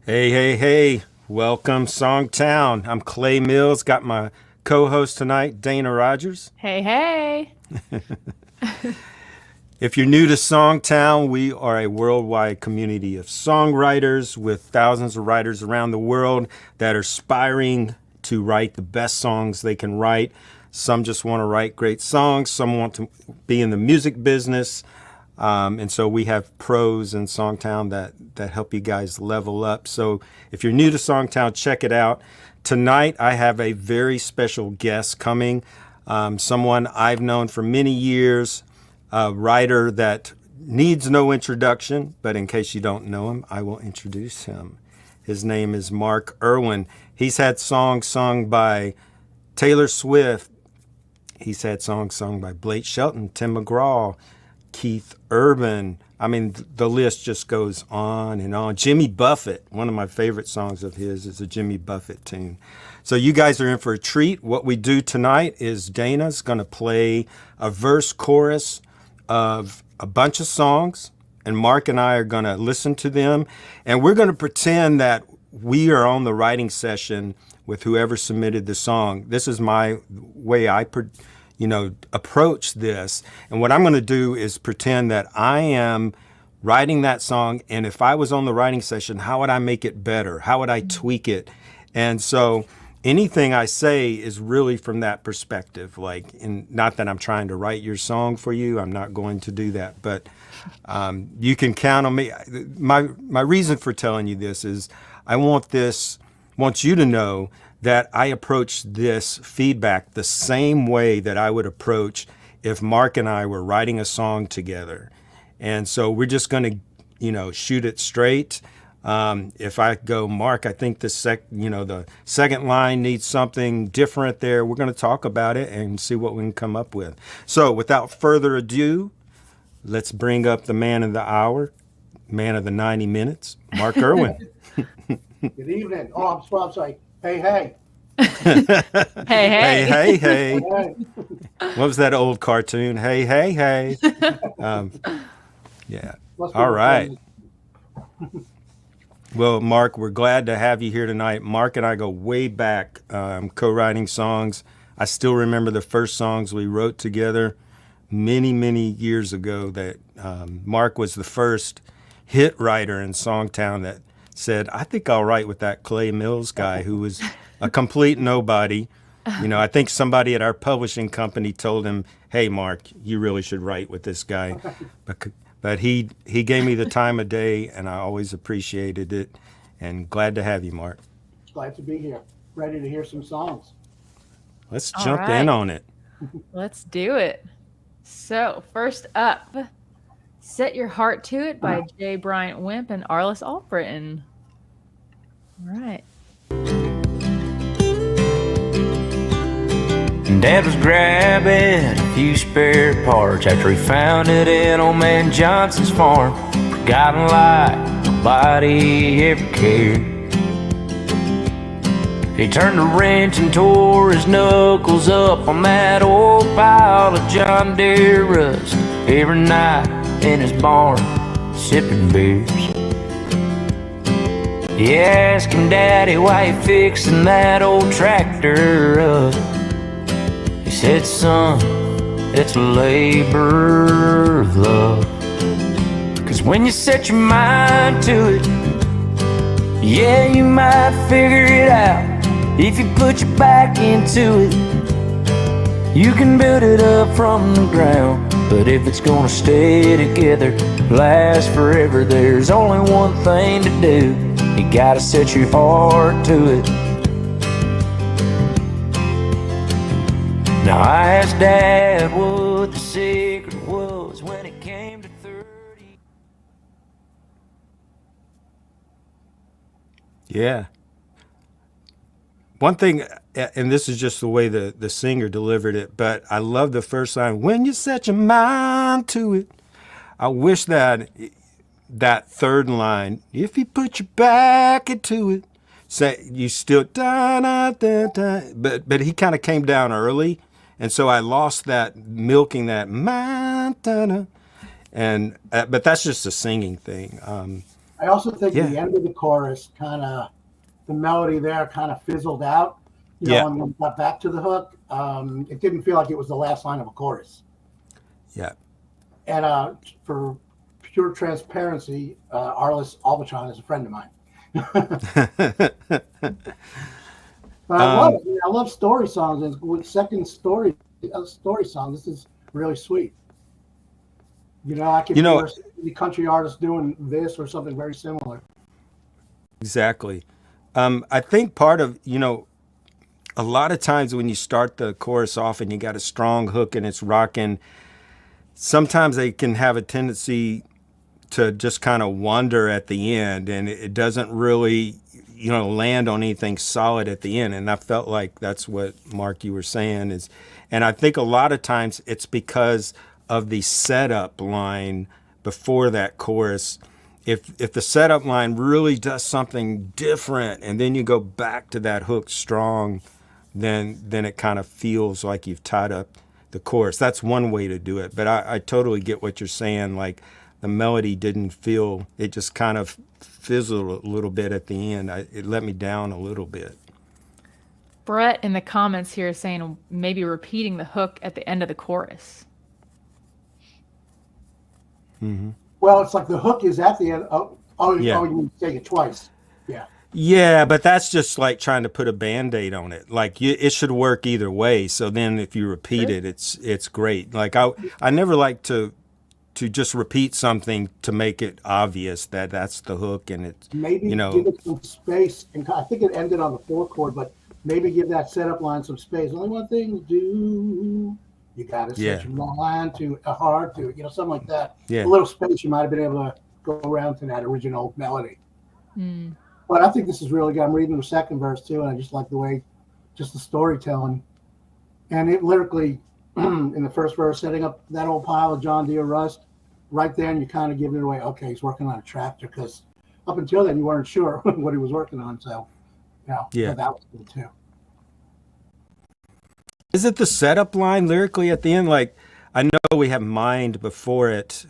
Hey, hey, hey. Welcome, SongTown. I'm Clay Mills. Got my co-host tonight, Dana Rogers. Hey, hey. If you're new to SongTown, we are a worldwide community of songwriters with thousands of writers around the world that are aspiring to write the best songs they can write. Some just want to write great songs. Some want to be in the music business. And so we have pros in Songtown that help you guys level up. So if you're new to Songtown, check it out. Tonight, I have a very special guest coming, someone I've known for many years, a writer that needs no introduction, but in case you don't know him, I will introduce him. His name is Mark Irwin. He's had songs sung by Taylor Swift. He's had songs sung by Blake Shelton, Tim McGraw, Keith Urban. I mean, the list just goes on and on. Jimmy Buffett, one of my favorite songs of his is a Jimmy Buffett tune. So you guys are in for a treat. What we do tonight is Dana's going to play a verse chorus of a bunch of songs, and Mark and I are going to listen to them, and we're going to pretend that we are on the writing session with whoever submitted the song. This is my way I approach this. And what I'm going to do is pretend that I am writing that song. And if I was on the writing session, how would I make it better? How would I tweak it? And so anything I say is really from that perspective. Not that I'm trying to write your song for you. I'm not going to do that. But you can count on me. My reason for telling you this is I want you to know that I approach this feedback the same way that I would approach if Mark and I were writing a song together. And so we're just going to, shoot it straight. If I go, Mark, I think the second line needs something different there. We're going to talk about it and see what we can come up with. So without further ado, let's bring up the man of the hour, man of the 90 minutes, Mark Irwin. Good evening. Oh, I'm supposed to say, hey, hey. Hey, hey. Hey, hey, hey. Hey. What was that old cartoon? Hey, hey, hey. Yeah. All right. Well, Mark, we're glad to have you here tonight. Mark and I go way back, co-writing songs. I still remember the first songs we wrote together many, many years ago that Mark was the first hit writer in Songtown that said, I think I'll write with that Clay Mills guy who was a complete nobody. I think somebody at our publishing company told him, hey, Mark, you really should write with this guy. But he gave me the time of day, and I always appreciated it. And glad to have you, Mark. Glad to be here. Ready to hear some songs. Let's All jump right. in on it. Let's do it. So, first up, Set Your Heart to It by J. Bryant Wimp and Arliss Albritton. All right. Dad was grabbing a few spare parts after he found it in old man Johnson's farm. Forgotten like nobody ever cared. He turned a wrench and tore his knuckles up on that old pile of John Deere rust every night in his barn, sipping beers. He asked him, Daddy, why you fixing that old tractor up? He said, son, it's a labor of love. 'Cause when you set your mind to it, yeah, you might figure it out. If you put your back into it, you can build it up from the ground. But if it's gonna stay together, last forever, there's only one thing to do. You gotta set your heart to it. Now I asked Dad what the secret was when it came to 30. Yeah. One thing, and this is just the way the singer delivered it, but I love the first line, when you set your mind to it. I wish that third line, if you put your back into it, say you still da da da da, but he kind of came down early, and so I lost that milking that mind da da, and but that's just a singing thing. I also think Yeah. the end of the chorus the melody there kind of fizzled out. You know, Yeah. and when we got back to the hook, it didn't feel like it was the last line of a chorus. Yeah. And for pure transparency, Arliss Albatron is a friend of mine. But I love story songs. And with second story song, this is really sweet. You know, I can hear the country artist doing this or something very similar. Exactly. I think part of, a lot of times when you start the chorus off and you got a strong hook and it's rocking, sometimes they can have a tendency to just kind of wander at the end, and it doesn't really, land on anything solid at the end. And I felt like that's what, Mark, you were saying is, and I think a lot of times it's because of the setup line before that chorus. If the setup line really does something different and then you go back to that hook strong, then it kind of feels like you've tied up the chorus. That's one way to do it. But I totally get what you're saying. Like the melody didn't feel, it just kind of fizzled a little bit at the end. It let me down a little bit. Brett in the comments here is saying maybe repeating the hook at the end of the chorus. Mm-hmm. Well, it's like the hook is at the end. Yeah. You need to say it twice. Yeah. Yeah, but that's just like trying to put a Band-Aid on it. Like it should work either way. So then if you repeat it, it's great. Like I never like to just repeat something to make it obvious that that's the hook, and it's maybe give it some space. And I think it ended on the 4th chord, but maybe give that setup line some space. Only one thing to do. You got to set your line to a hard to, something like that. Yeah. A little space, you might have been able to go around to that original melody. Mm. But I think this is really good. I'm reading the second verse too, and I just like the way, just the storytelling. And it lyrically, in the first verse, setting up that old pile of John Deere rust, right there, and you kind of giving it away. Okay, he's working on a tractor, because up until then you weren't sure what he was working on. So, that was good too. Is it the setup line lyrically at the end? Like, I know we have mind before it.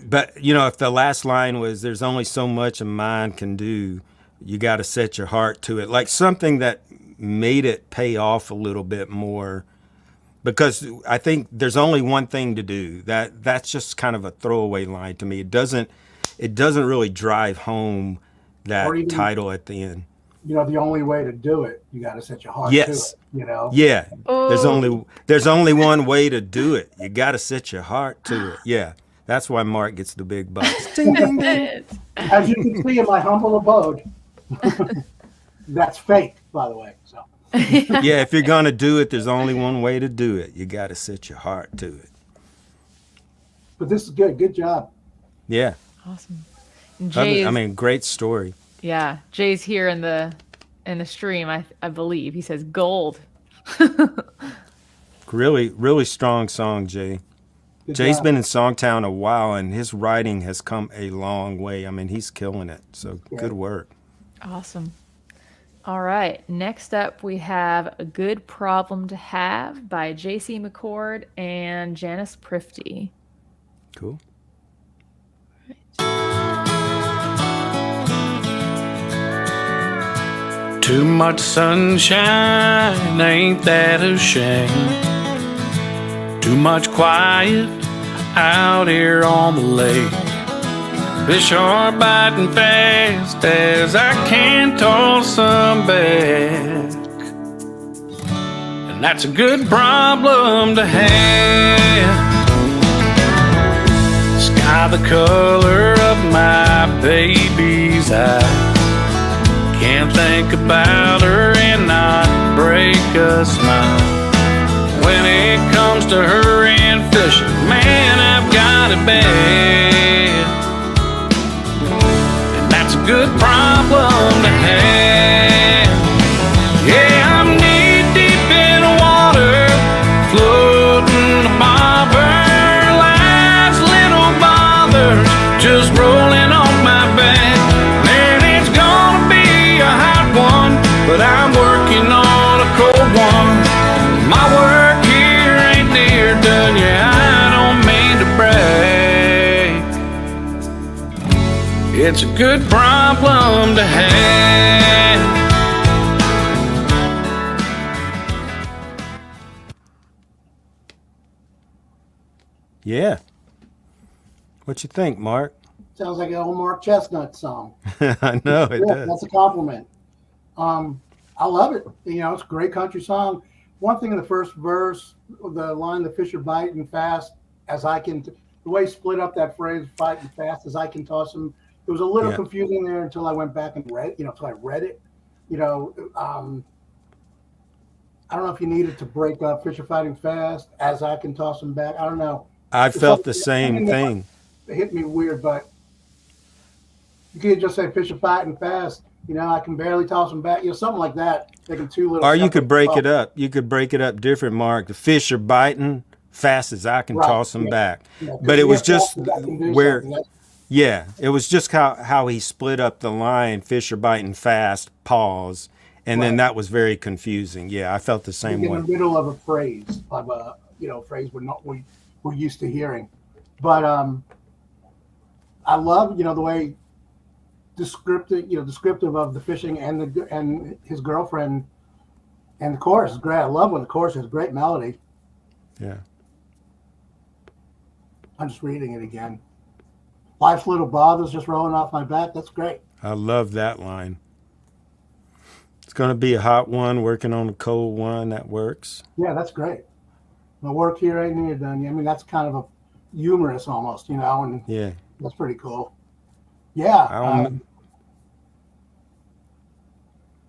But, if the last line was, there's only so much a mind can do, you got to set your heart to it. Like something that made it pay off a little bit more. Because I think there's only one thing to do. That's just kind of a throwaway line to me. It doesn't really drive home that even, title at the end. The only way to do it, you got to set your heart to it. Yeah. Oh. There's only one way to do it. You got to set your heart to it. Yeah. That's why Mark gets the big bucks. Ding, ding, ding. As you can see in my humble abode, that's fake, by the way. So. Yeah, if you're gonna do it, there's only one way to do it. You got to set your heart to it. But this is good. Good job. Yeah. Awesome. Great story. Yeah, Jay's here in the stream. I believe he says gold. Really, really strong song, Jay. Good Jay's job. been in Songtown a while, and his writing has come a long way. He's killing it. So good work. Awesome. All right. Next up, we have A Good Problem to Have by J.C. McCord and Janice Prifty. Cool. Too much sunshine, ain't that a shame? Too much quiet out here on the lake. Fish are biting fast as I can't toss some back. And that's a good problem to have. Sky the color of my baby's eye. Can't think about her and not break a smile. When it comes to her and fishing, man, I've got it bad. And that's a good problem to have. Yeah, I'm knee deep in the water, floating above her. Life's little bothers just rolling off my back. Man, it's gonna be a hot one, but I'm working on a cold one. My work here ain't near done yet, I don't mean to brag. It's a good problem to have. Yeah. What you think, Mark? Sounds like an old Mark Chestnut song. I know it Yeah, does. that's a compliment. I love it. You know, it's a great country song. One thing in the first verse, the line, "The fish are biting fast as I can," the way he split up that phrase, "fighting fast as I can toss them," it was a little Yeah. confusing there until I went back and read, until I read it. You know, I don't know if you needed to break up "fish are fighting fast as I can toss them back." I don't know. I It's felt the something- same thing. It hit me weird, but you can't just say "fish are fighting fast." You know, I can barely toss them back. You know, something like that. Making two little. Or you could separate break it thoughts. up. You could break it up different, Mark. The fish are biting fast as I can Right, toss them yeah. back. Yeah, 'cause But it you was have to just ask if I can do where, something. yeah, it was just how he split up the line, fish are biting fast, pause. And then Right. that was very confusing. Yeah, I felt the same in way. the middle of a phrase of a phrase we're used to hearing. But I love the way descriptive of the fishing and his girlfriend, and the chorus is great. I love when the chorus has great melody. Yeah. I'm just reading it again. "Life's little bothers just rolling off my back." That's great. I love that line. It's going to be a hot one, working on a cold one. That works. Yeah, that's great. My work here ain't near done yet. I mean, that's kind of a humorous almost, and Yeah. that's pretty cool. Yeah. I don't,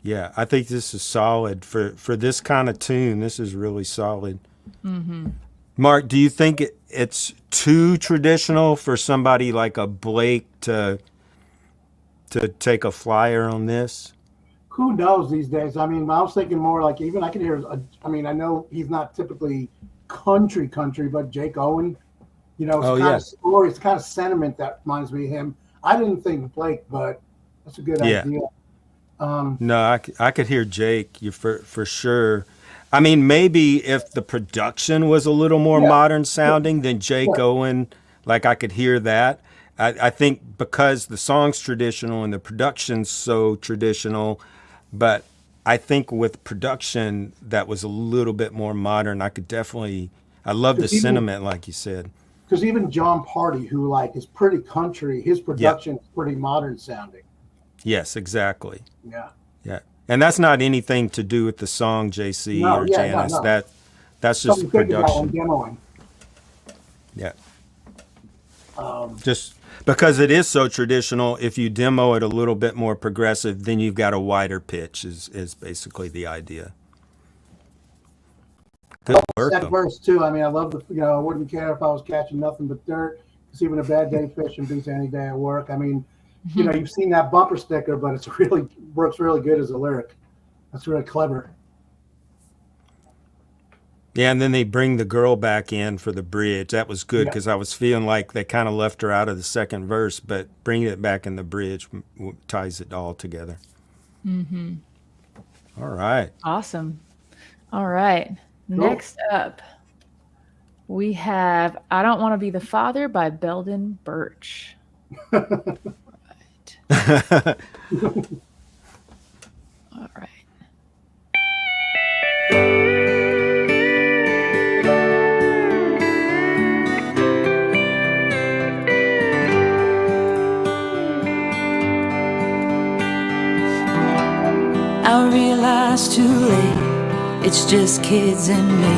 yeah, I think this is solid for this kind of tune. This is really solid. Mm-hmm. Mark, do you think it's too traditional for somebody like a Blake to take a flyer on this? Who knows these days? I mean, I was thinking more like even I can hear. I mean, I know he's not typically country, but Jake Owen. It's Oh, kind yeah. of story. It's kind of sentiment that reminds me of him. I didn't think Blake, but that's a good Yeah. idea. No, I could hear Jake for sure. I mean, maybe if the production was a little more Yeah. modern sounding than Jake Yeah. Owen, like I could hear that. I think because the song's traditional and the production's so traditional, but I think with production that was a little bit more modern, I love the Because even- sentiment, like you said. Because even John Party, who is pretty country, his production is pretty modern sounding. Yes, exactly. Yeah. Yeah. And that's not anything to do with the song, JC No, or yeah, Janice. no. That's just Something to think about when production. demoing. Yeah. Um, Just because it is so traditional, if you demo it a little bit more progressive, then you've got a wider pitch is basically the idea. Good work, Second though. verse too. I mean, I love I wouldn't care if I was catching nothing but dirt. It's even a bad day fishing beats any day at work. I mean, you've seen that bumper sticker, but it's really works really good as a lyric. That's really clever. Yeah, and then they bring the girl back in for the bridge. That was good Yeah. because I was feeling like they kind of left her out of the second verse, but bringing it back in the bridge ties it all together. Mm-hmm. All right. Awesome. All right. Cool. Next up, we have "I Don't Want to Be the Father" by Belden Birch. Right. All right. I realize too late it's just kids and me.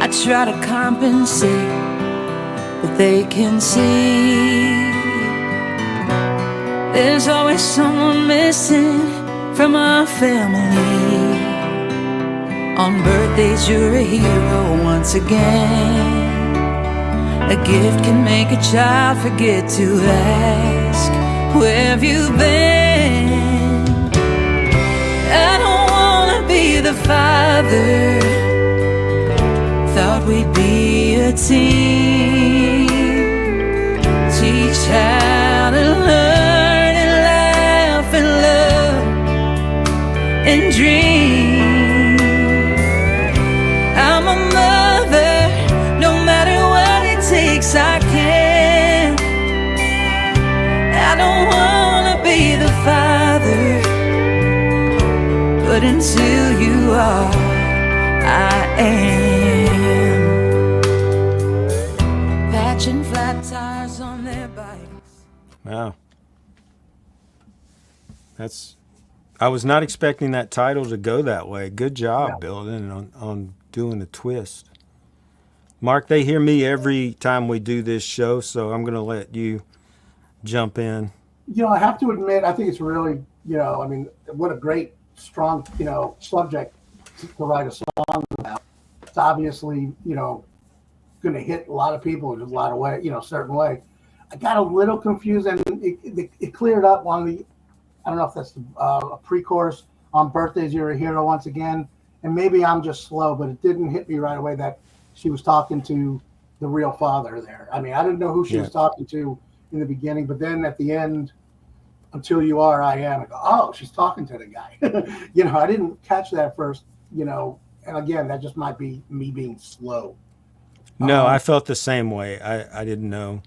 I try to compensate, but they can see there's always someone missing from our family. On birthdays you're a hero once again. A gift can make a child forget to ask, where have you been? I don't wanna be the father. Thought we'd be a team. Teach how to learn and laugh and love and dream. I'm a mother, no matter what it takes. I can't father, but until you are, I am. Patching flat tires on their bikes. Wow. I was not expecting that title to go that way. Good job, building on doing a twist. Mark, they hear me every time we do this show, so I'm going to let you jump in. I have to admit, I think it's really, I mean, what a great, strong, subject to write a song about. It's obviously, going to hit a lot of people in a lot of way, certain way. I got a little confused, and it cleared up on the, I don't know if that's a pre-chorus on Birthdays You're a Hero Once Again, and maybe I'm just slow, but it didn't hit me right away that she was talking to the real father there. I mean, I didn't know who she was talking to in the beginning, but then at the end, until you are, I am, I go, oh, she's talking to the guy. I didn't catch that first, and again, that just might be me being slow. No, I felt the same way. I didn't know.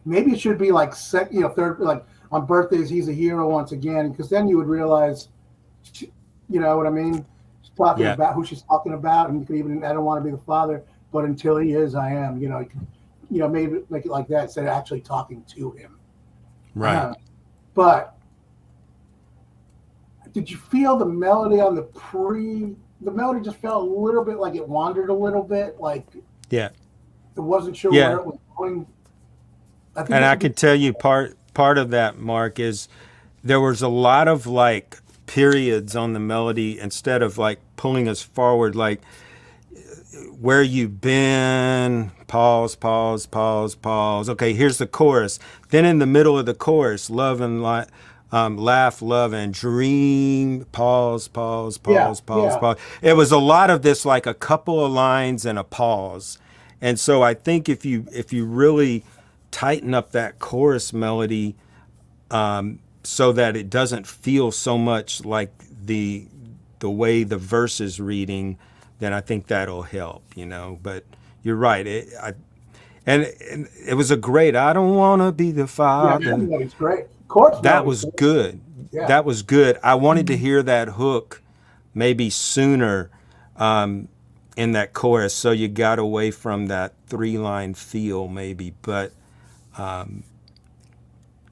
Maybe it should be like third, like on Birthdays He's a Hero Once Again, because then you would realize, you know what I mean? She's talking about who she's talking about, and you could even, I don't want to be the father, but until he is, I am. Maybe make it like that instead of actually talking to him. Right. But did you feel the melody on the melody just felt a little bit like it wandered a little bit, like it wasn't sure where it was going. I could tell you part of that, Mark, is there was a lot of like periods on the melody instead of like pulling us forward, like where you've been, pause, pause, pause, pause. Okay, here's the chorus. Then in the middle of the chorus, love and laugh, love and dream, pause, pause, pause, pause. It was a lot of this, like a couple of lines and a pause. And so I think if you really tighten up that chorus melody so that it doesn't feel so much like the way the verse is reading, then I think that'll help, But you're right. And it was a great, I don't want to be the father. Yeah, it's great. That was good. Yeah. That was good. I wanted to hear that hook maybe sooner in that chorus, so you got away from that 3-line feel maybe. But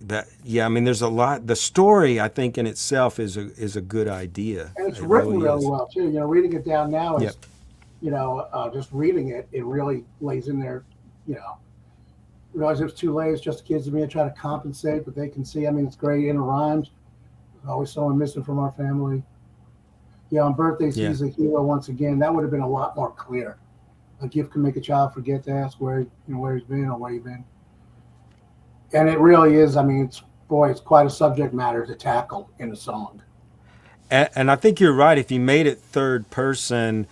there's a lot. The story, I think, in itself is a good idea. And it's written really well too. Reading it down now is, just reading it, it really lays in there. Realize there's 2 layers, just kids to me. I try to compensate, but they can see. I mean, it's great in rhymes. There's always someone missing from our family. On Birthdays, He's a Hero Once Again. That would have been a lot more clear. A gift can make a child forget to ask where he's been or where you've been. And it really is. I mean, it's quite a subject matter to tackle in a song. And I think you're right. If you made it third person,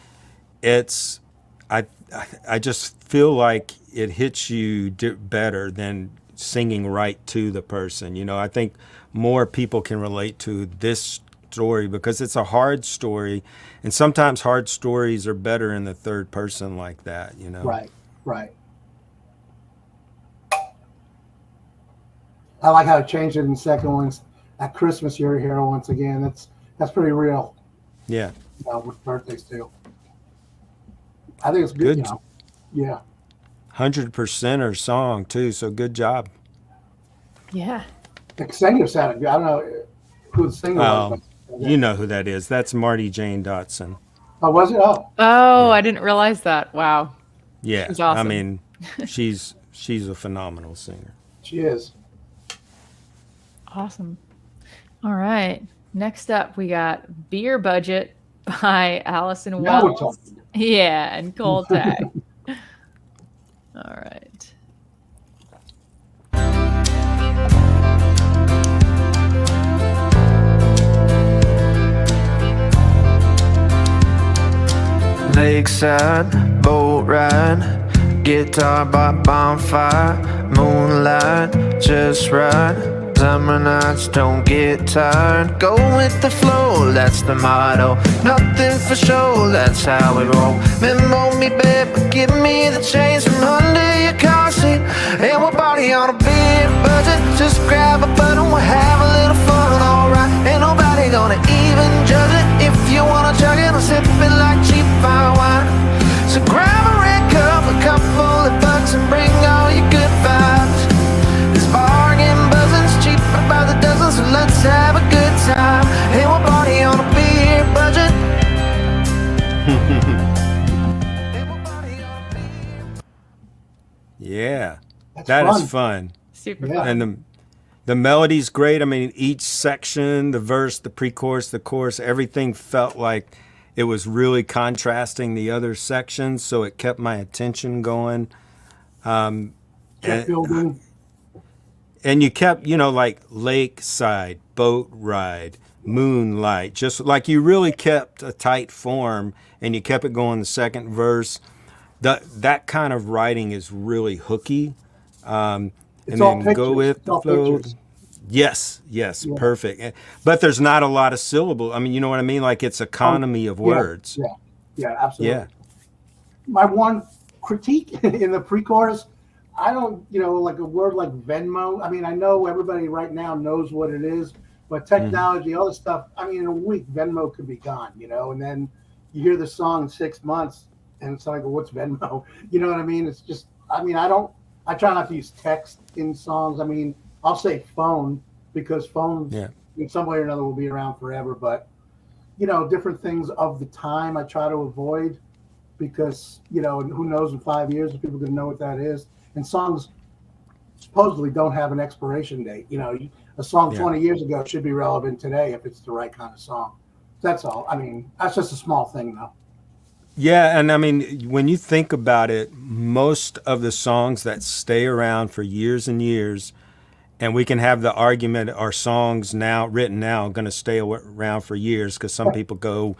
I just feel like it hits you better than singing right to the person. I think more people can relate to this story because it's a hard story, and sometimes hard stories are better in the third person like that. Right. I like how it changed it in the second one. At Christmas, You're a Hero Once Again. That's pretty real. Yeah. With birthdays too. I think it's good. 100%er song too. So good job. Yeah. The singer sounded good. I don't know who the singer was. You know who that is. That's Marty Jane Dotson. Oh, was it? Oh, I didn't realize that. Wow. Yeah. She's awesome. I mean, she's a phenomenal singer. She is. Awesome. All right. Next up, we got Beer Budget by Allison Wells. Yeah, and Cold Tag. All right. Lakeside, boat ride, guitar by bonfire, moonlight, just right. Summer nights don't get tired. Go with the flow, that's the motto. Nothing for show, that's how we roll. Memo me, babe, but give me the change from under your car seat. And we'll party on a beer budget. Just grab a bottle have a little fun, alright. Ain't nobody gonna even judge it. If you wanna chug it, I'll sip it like cheap fine wine. So grab a red cup, a cup full of bucks, and bring all your good vibes. This bargain buzzing's cheaper by the dozen, so let's have a good time. Hey, we'll party on a beer budget. Hey, we'll party on a beer. Yeah, That's that fun. is fun. Super Yeah. fun. And the melody's great. I mean, each section, the verse, the pre-chorus, the chorus, everything felt like it was really contrasting the other sections, so it kept my attention going. Kept And, building. and you kept, like lakeside, boat ride, moonlight, just like you really kept a tight form, and you kept it going the second verse. That kind of writing is really hooky. It's And all then pictures. go with It's all the flow. pictures. Yes, perfect. But there's not a lot of syllable. I mean, you know what I mean? Like it's economy of words. Yeah, absolutely. Yeah. My one critique in the pre-chorus, I don't, like a word like Venmo. I mean, I know everybody right now knows what it is, but technology, all this stuff, I mean, in a week, Venmo could be gone, and then you hear the song in 6 months and it's like, well, what's Venmo? You know what I mean? It's just, I mean, I try not to use text in songs. I mean, I'll say phone because phones in some way or another will be around forever, but different things of the time I try to avoid because, and who knows in 5 years if people are going to know what that is. And songs supposedly don't have an expiration date. A song 20 years ago should be relevant today if it's the right kind of song. That's all. I mean, that's just a small thing though. Yeah, and I mean, when you think about it, most of the songs that stay around for years and years, and we can have the argument, are songs written now going to stay around for years? Because some people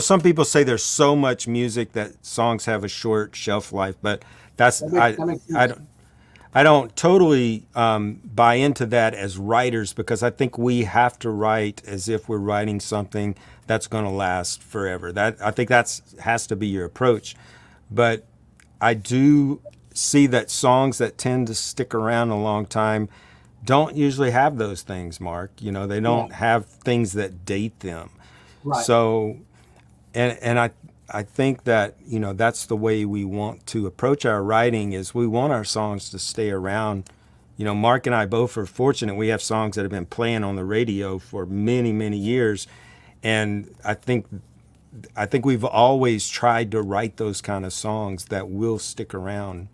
some people say there's so much music that songs have a short shelf life, but I don't totally buy into that as writers, because I think we have to write as if we're writing something that's going to last forever. I think that has to be your approach. But I do see that songs that tend to stick around a long time don't usually have those things, Mark. They don't have things that date them. Right. So, and I think that, that's the way we want to approach our writing, is we want our songs to stay around. Mark and I both are fortunate. We have songs that have been playing on the radio for many, many years. And I think we've always tried to write those kind of songs that will stick around,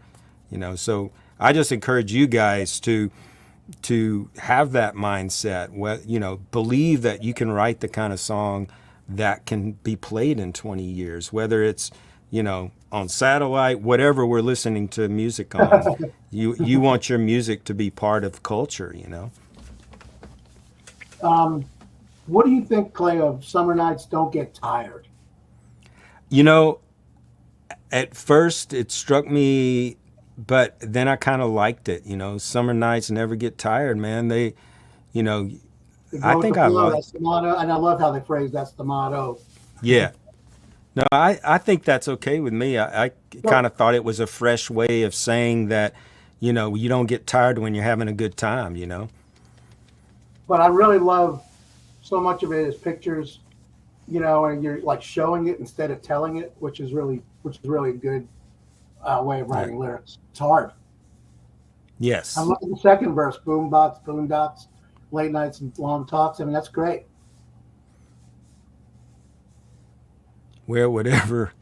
So I just encourage you guys to have that mindset, believe that you can write the kind of song that can be played in 20 years, whether it's, on satellite, whatever we're listening to music on. You want your music to be part of culture, What do you think, Clay, of Summer Nights Don't Get Tired? At first it struck me, but then I kind of liked it. Summer nights never get tired, man. They, I think I love. That's the motto, and I love how they phrase that's the motto. Yeah. No, I think that's okay with me. I kind of thought it was a fresh way of saying that, you don't get tired when you're having a good time, But I really love so much of it is pictures, and you're like showing it instead of telling it, which is really a good way of writing lyrics. It's hard. Yes. I love the second verse, boombox, boondocks, late nights and long talks. I mean, that's great. Wear whatever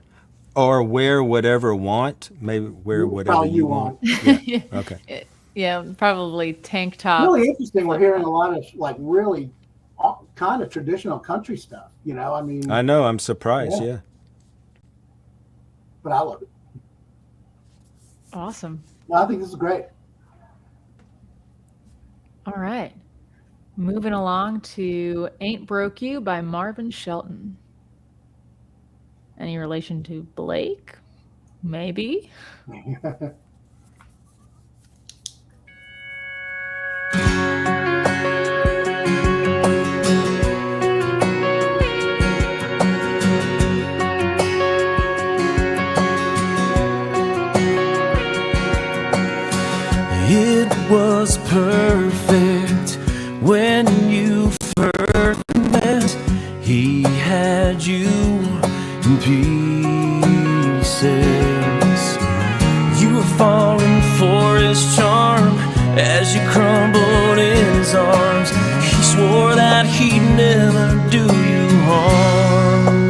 want, maybe wear whatever Probably you want. Yeah. Okay. Yeah, probably tank top. Really interesting. We're hearing a lot of like really kind of traditional country stuff. I mean, I know. I'm surprised. Yeah. but I love it. Awesome. I think this is great. All right. Moving along to Ain't Broke You by Marvin Shelton. Any relation to Blake? Maybe. It was perfect when you first met, he had you in pieces. You were falling for his charm as you crumbled in his arms. He swore that he'd never do you harm.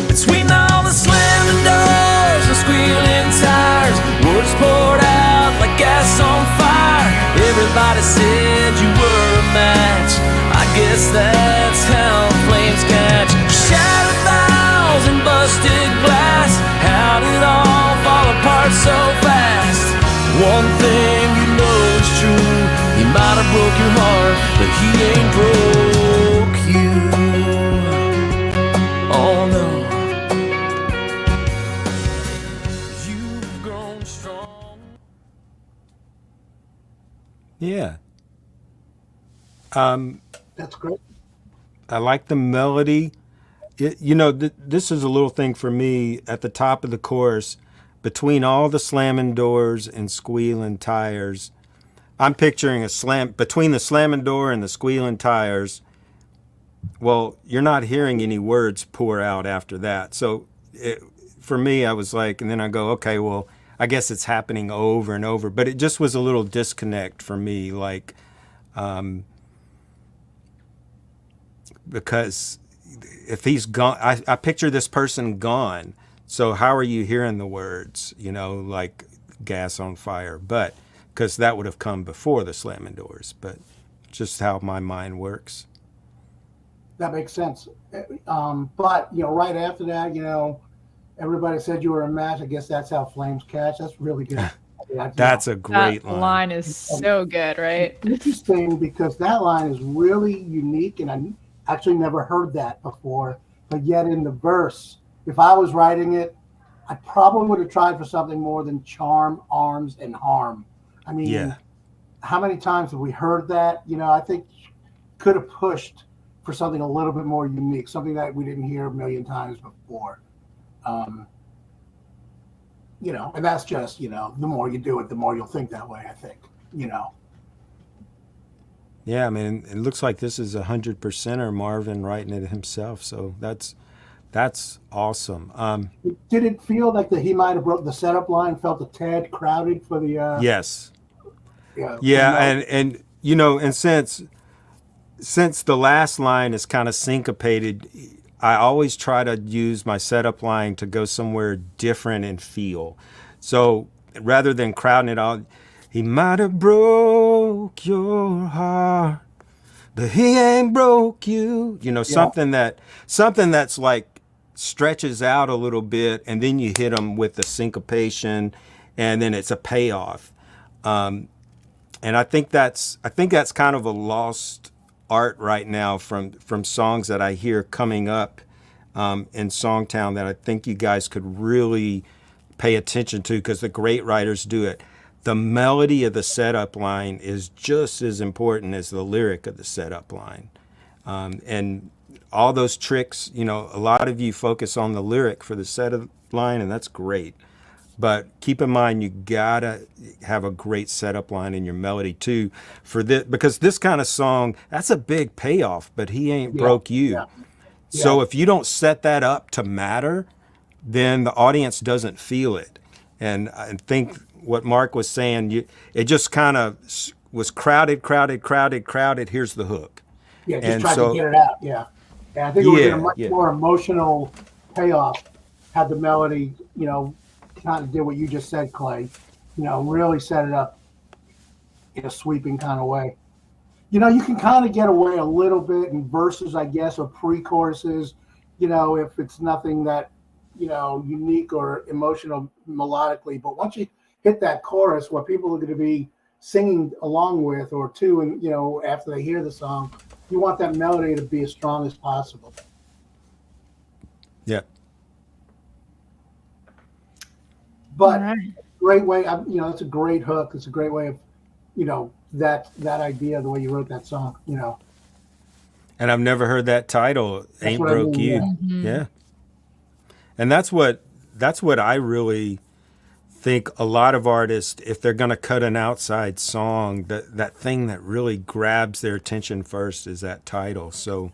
Between all the slamming doors and squealing tires, wood poured out like gas on fire. Everybody said you were a match. I guess that's how flames catch. Shattered vows and busted glass. How did it all fall apart so fast? One thing you know is true. He might have broke your heart, but he ain't broke you. Oh no. You've grown strong. Yeah. That's great. I like the melody. This is a little thing for me at the top of the chorus. Between all the slamming doors and squealing tires, I'm picturing a slam between the slamming door and the squealing tires. Well, you're not hearing any words pour out after that. So for me, I was like, and then I go, okay, well, I guess it's happening over and over. But it just was a little disconnect for me, like, because if he's gone, I picture this person gone. So how are you hearing the words, like gas on fire? But because that would have come before the slamming doors, but just how my mind works. That makes sense. But, right after that, everybody said you were a match. I guess that's how flames catch. That's really good. Yeah, That's a great That line. line is so good, right? It's interesting because that line is really unique, and I actually never heard that before. But yet in the verse, if I was writing it, I probably would have tried for something more than charm, arms, and harm. I mean, Yeah. how many times have we heard that? I think could have pushed for something a little bit more unique, something that we didn't hear a million times before. And that's just, the more you do it, the more you'll think that way, I think, Yeah, I mean, it looks like this is 100%er Marvin writing it himself. So that's awesome. Did it feel like that he might have broke the setup line, felt a tad crowded for the Yes. yeah, Yeah, and since the last line is kind of syncopated, I always try to use my setup line to go somewhere different and feel. So rather than crowding it out, he might have broke your heart, but he ain't broke you. Something that's like stretches out a little bit, and then you hit them with the syncopation, and then it's a payoff. And I think that's kind of a lost art right now from songs that I hear coming up in Songtown that I think you guys could really pay attention to, because the great writers do it. The melody of the setup line is just as important as the lyric of the setup line. And all those tricks, a lot of you focus on the lyric for the setup line, and that's great. But keep in mind, you gotta have a great setup line in your melody too, because this kind of song, that's a big payoff. But he ain't broke you. Yeah. So if you don't set that up to matter, then the audience doesn't feel it. And I think what Mark was saying, it just kind of was crowded. Here's the hook. Yeah, just And trying so- to get it out. Yeah. I think it would have been a much Yeah. more emotional payoff had the melody, kind of did what you just said, Clay. Really set it up in a sweeping kind of way. You can kind of get away a little bit in verses, I guess, or pre-choruses, if it's nothing that, unique or emotional melodically. But once you hit that chorus where people are going to be singing along with or to, and, after they hear the song, you want that melody to be as strong as possible. Yeah. But All right. great way, it's a great hook. It's a great way of, that idea, the way you wrote that song, And I've never heard that title, Ain't what I Broke mean, You. yeah. Yeah. And that's what I really think a lot of artists, if they're going to cut an outside song, that thing that really grabs their attention first is that title. So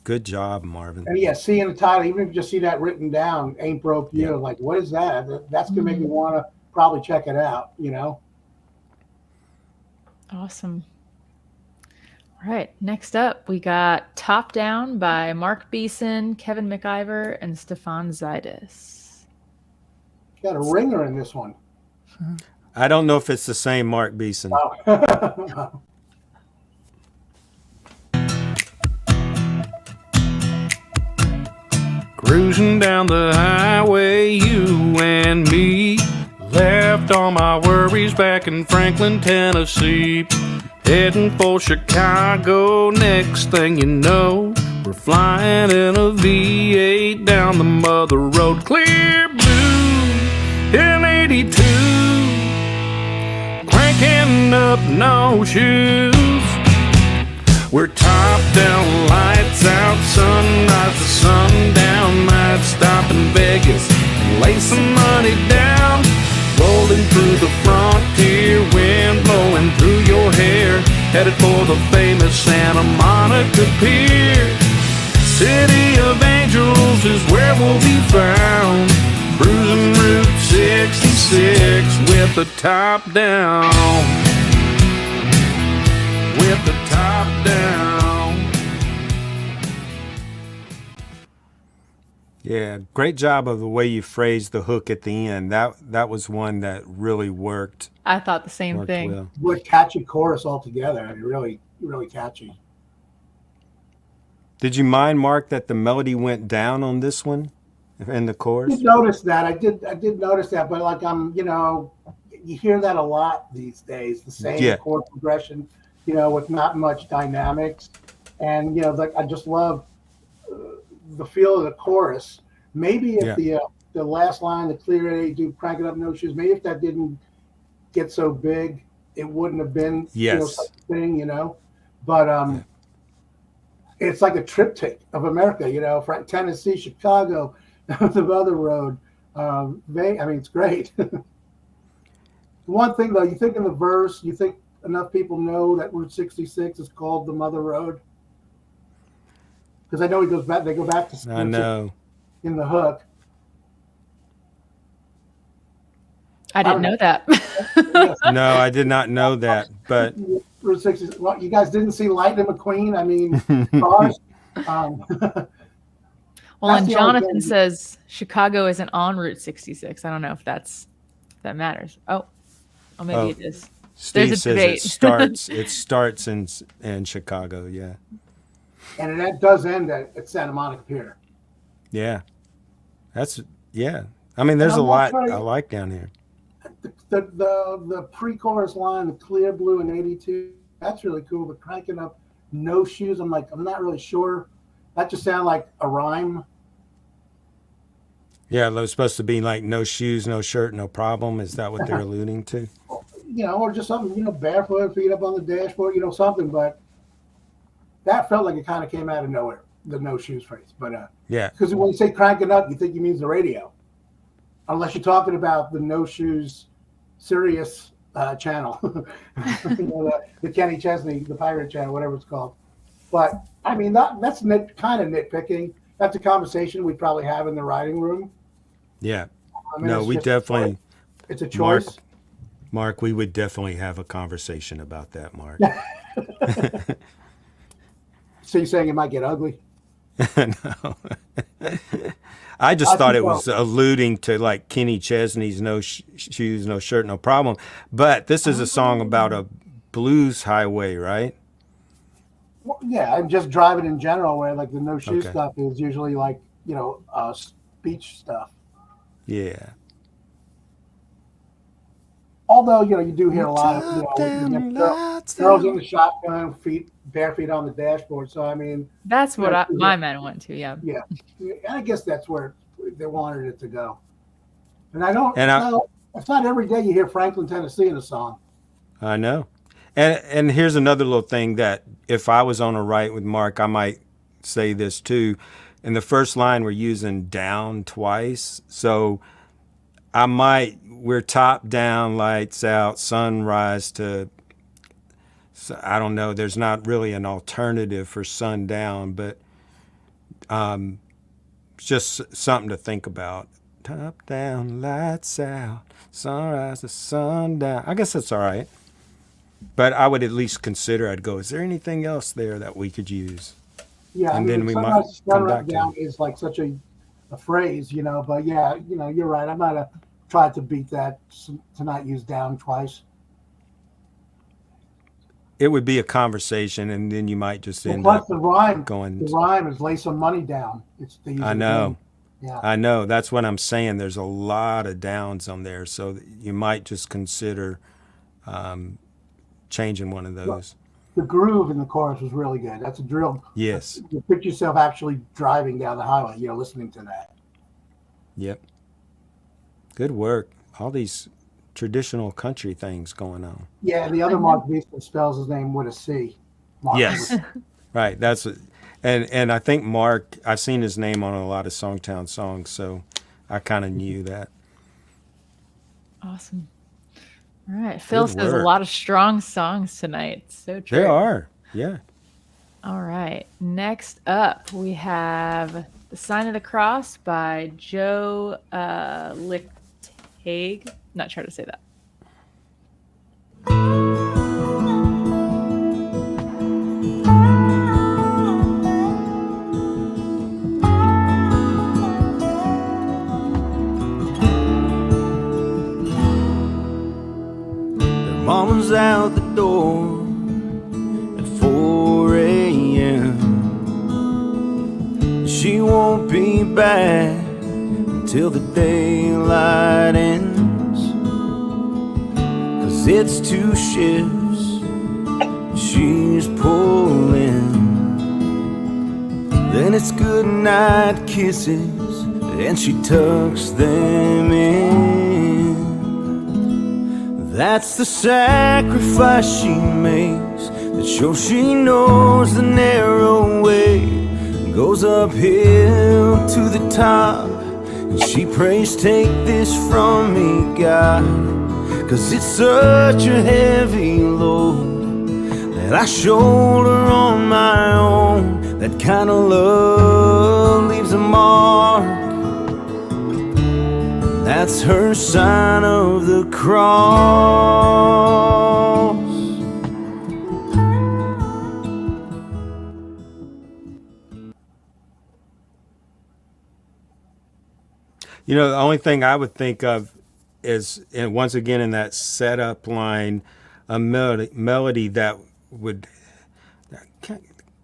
good job, Marvin. And yeah, seeing the title, even if you just see that written down, Ain't Broke You, Yeah. like, what is that? That's going to make me want to probably check it out, you know? Awesome. All right. Next up, we got Top Down by Mark Beeson, Kevin McIver, and Stefan Zaitis. Got a ringer in this one. I don't know if it's the same Mark Beeson. Oh. Cruising down the highway, you and me. Left all my worries back in Franklin, Tennessee. Heading for Chicago, next thing you know, we're flying in a V8 down the mother road. Clear blue in 82, cranking up no shoes. We're top down, lights out, sunrise to sundown. Might stop in Vegas and lay some money down. Rolling through the frontier, wind blowing through your hair. Headed for the famous Santa Monica Pier. City of Angels is where we'll be found. Cruising Route 66 with the top down. With the top down. Yeah, great job of the way you phrased the hook at the end. That was one that really worked. I thought the same Worked thing. well. What catchy chorus altogether. I mean, really, really catchy. Did you mind, Mark, that the melody went down on this one in the I chorus? did notice that. I did notice that, but like you hear that a lot these days. The same Yeah. chord progression, with not much dynamics, and like I just love the feel of the chorus. Maybe if the last line, the clear A, do crank it up, no shoes. Maybe if that didn't get so big, it wouldn't have been such a thing, But it's like a triptych of America, from Tennessee, Chicago, the other road. It's great. One thing though, you think in the verse, you think enough people know that Route 66 is called the Mother Road? Because I know they go back to I know. in the hook. I didn't know that. Yes. No, I did not know that, but Route 66. Well, you guys didn't see Lightning McQueen? I mean, cars. Well, That's and the only Jonathan thing. says Chicago isn't on Route 66. I don't know if that matters. Oh, maybe Oh. it is. Steve There's a says debate. it starts in Chicago. Yeah. And that does end at Santa Monica Pier. Yeah. I mean, there's And a I'm lot not I like down here. The pre-chorus line, the clear blue in 82, that's really cool. But cranking up no shoes, I'm not really sure. That just sounded like a rhyme. Yeah, it was supposed to be like no shoes, no shirt, no problem. Is that what they're alluding to? Or just something, barefoot, feet up on the dashboard, something. But that felt like it kind of came out of nowhere, the no shoes phrase. But Yeah. because when you say cranking up, you think he means the radio, unless you're talking about the no shoes Sirius channel, the Kenny Chesney, the Pirate Channel, whatever it's called. But I mean, that's kind of nitpicking. That's a conversation we probably have in the writing room. Yeah. I mean, No, it's we just definitely, it's a choice. Mark, we would definitely have a conversation about that, Mark. So you're saying it might get ugly? No. I just thought it was alluding to like Kenny Chesney's no shoes, no shirt, no problem. But this is a song about a blues highway, right? Well, yeah, I'm just driving in general, where like the no shoe Okay. stuff is usually like speech stuff. Yeah. Although you do hear a lot of you get girls in the shotgun, bare feet on the dashboard. So I mean, That's what my man went to. Yeah. yeah, I guess that's where they wanted it to go. And it's not every day you hear Franklin, Tennessee in a song. I know. And here's another little thing that if I was on a write with Mark, I might say this too. In the first line, we're using down twice. So we're top down, lights out, sunrise to, I don't know, there's not really an alternative for sundown, but just something to think about. Top down, lights out, sunrise to sundown. I guess that's all right. But I would at least consider, I'd go, is there anything else there that we could use? Yeah, And I mean, then we might sunrise to come sunrise back to down it. is like such a phrase, but yeah, you're right. I might have tried to beat that, to not use down twice. It would be a conversation, and then you might just Well, end plus up the rhyme going. is lay some money down. It's the I know. Yeah. I know. That's what I'm saying. There's a lot of downs on there, so you might just consider changing one of those. The groove in the chorus was really good. That's a drill. Yes. You picture yourself actually driving down the highway, listening to that. Yep. Good work. All these traditional country things going on. Yeah, and the other Mark Beeson spells his name with a C. Mark Yes. Right. That's what, and I think Mark, I've seen his name on a lot of Songtown songs, so I kind of knew that. Awesome. All right. Phil Good says a work. lot of strong songs tonight. So true. There are. Yeah. All right. Next up, we have The Sign of the Cross by Joe Lichtague. Not sure how to say that. Mama's out the door at 4 a.m. She won't be back until the daylight ends. 'Cause it's 2 shifts she's pulling. Then it's good night kisses and she tucks them in. That's the sacrifice she makes, that shows she knows the narrow way goes uphill to the top. And she prays, take this from me, God, 'cause it's such a heavy load that I shoulder on my own. That kind of love leaves a mark. That's her sign of the cross. You know, the only thing I would think of is, and once again in that setup line, a melody that would,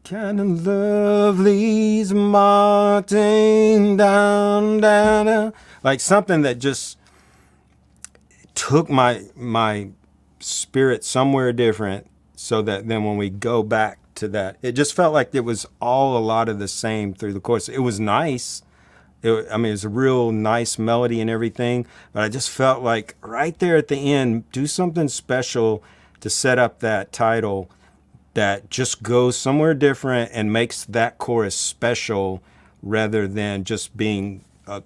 kind of love leaves marching down, down, down, like something that just took my spirit somewhere different, so that then when we go back to that, it just felt like it was all a lot of the same through the course. It was nice. I mean, it's a real nice melody and everything, but I just felt like right there at the end, do something special to set up that title that just goes somewhere different and makes that chorus special, rather than just being, a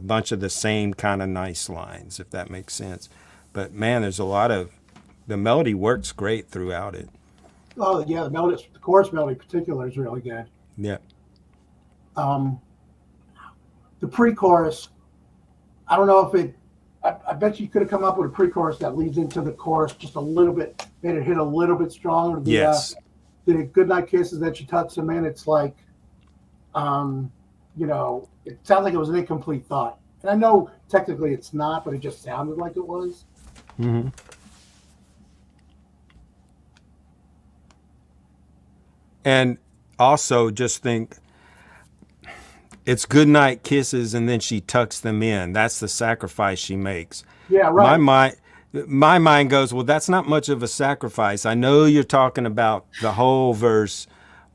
bunch of the same kind of nice lines, if that makes sense. But man, there's a lot of, the melody works great throughout it. Oh yeah, the chorus melody in particular is really good. Yeah. The pre-chorus, I don't know if I bet you could have come up with a pre-chorus that leads into the chorus just a little bit, made it hit a little bit stronger. Yes. The Goodnight Kisses that you touch them in, it's like, it sounds like it was an incomplete thought. And I know technically it's not, but it just sounded like it was. Mm-hmm. And also just think, it's goodnight kisses, and then she tucks them in. That's the sacrifice she makes. Yeah, right. My mind goes, well, that's not much of a sacrifice. I know you're talking about the whole verse,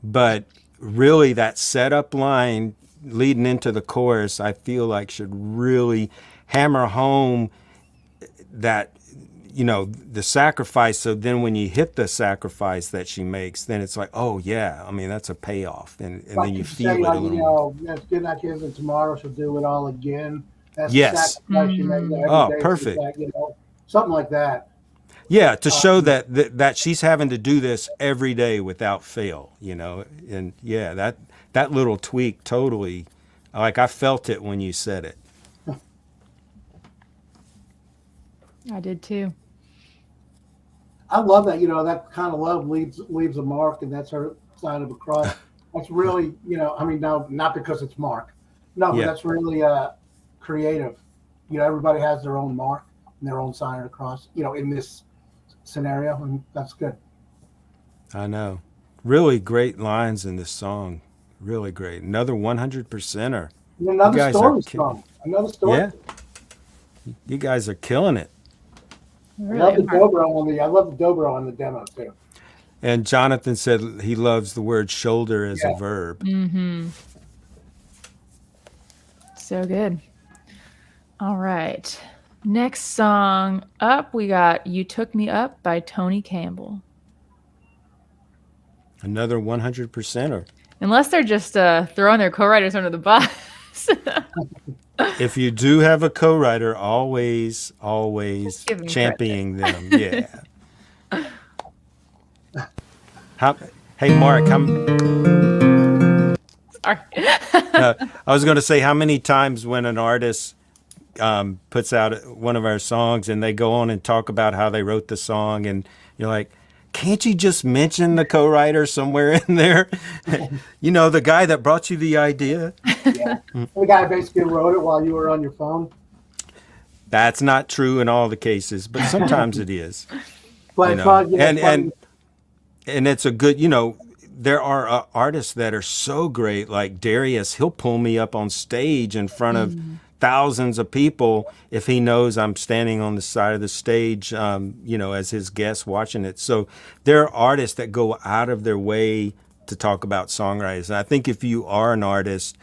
but really that setup line leading into the chorus, I feel like should really hammer home that, the sacrifice. So then when you hit the sacrifice that she makes, then it's like, oh yeah, I mean, that's a payoff. And then you feel it a little more. It's Goodnight Kisses, and tomorrow she'll do it all again. That's the Yes. sacrifice you make every Oh, day. perfect. Something like that. Yeah, to show that she's having to do this every day without fail, and yeah, that little tweak totally, like I felt it when you said it. I did too. I love that. That kind of love leaves a mark, and that's her sign of a cross. That's really, I mean, no, not because it's Mark. No, but Yeah. that's really creative. Everybody has their own mark and their own sign of the cross, in this scenario, and that's good. I know. Really great lines in this song. Really great. Another 100%er. And another guys story are song. Another story. Yeah. You guys are killing it. I love the dobro on the demo too. And Jonathan said he loves the word shoulder as a verb. Mm-hmm. So good. All right. Next song up, we got You Took Me Up by Tony Campbell. Another 100%er. Unless they're just throwing their co-writers under the bus. If you do have a co-writer, always give them championing them. Yeah. Hey, Mark, Sorry. I was going to say, how many times when an artist puts out one of our songs and they go on and talk about how they wrote the song, and you're like, can't you just mention the co-writer somewhere in there? The guy that brought you the idea. Yeah. The guy basically wrote it while you were on your phone. That's not true in all the cases, but sometimes it is. But and it's a good, there are artists that are so great, like Darius. He'll pull me up on stage in front of thousands of people if he knows I'm standing on the side of the stage, as his guest watching it. So there are artists that go out of their way to talk about songwriters. And I think if you are an artist,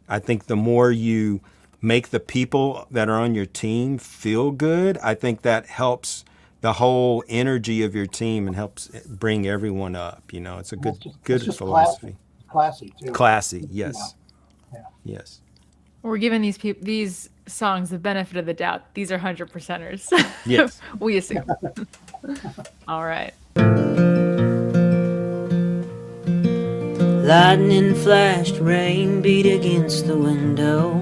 I think the more you make the people that are on your team feel good, I think that helps the whole energy of your team and helps bring everyone up. It's a good philosophy. Classy too. Classy, yes. Yeah. Yes. We're giving these songs the benefit of the doubt. These are 100%ers. Yes. We assume. All right. Lightning flashed, rain beat against the window.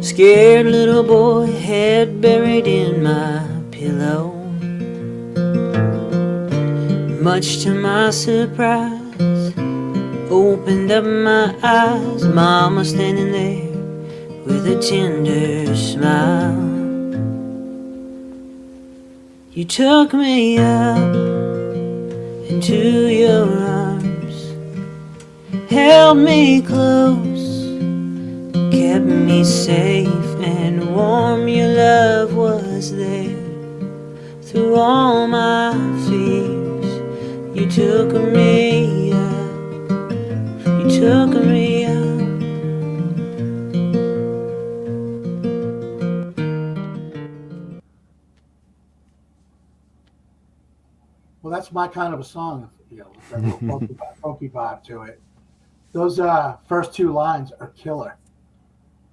Scared little boy, head buried in my pillow. Much to my surprise, opened up my eyes, Mama standing there with a tender smile. You took me up into your arms, held me close, kept me safe and warm. Your love was there through all my fears. You took me up, you took me up. Well, that's my kind of a song, with that little funky vibe to it. Those first two lines are killer.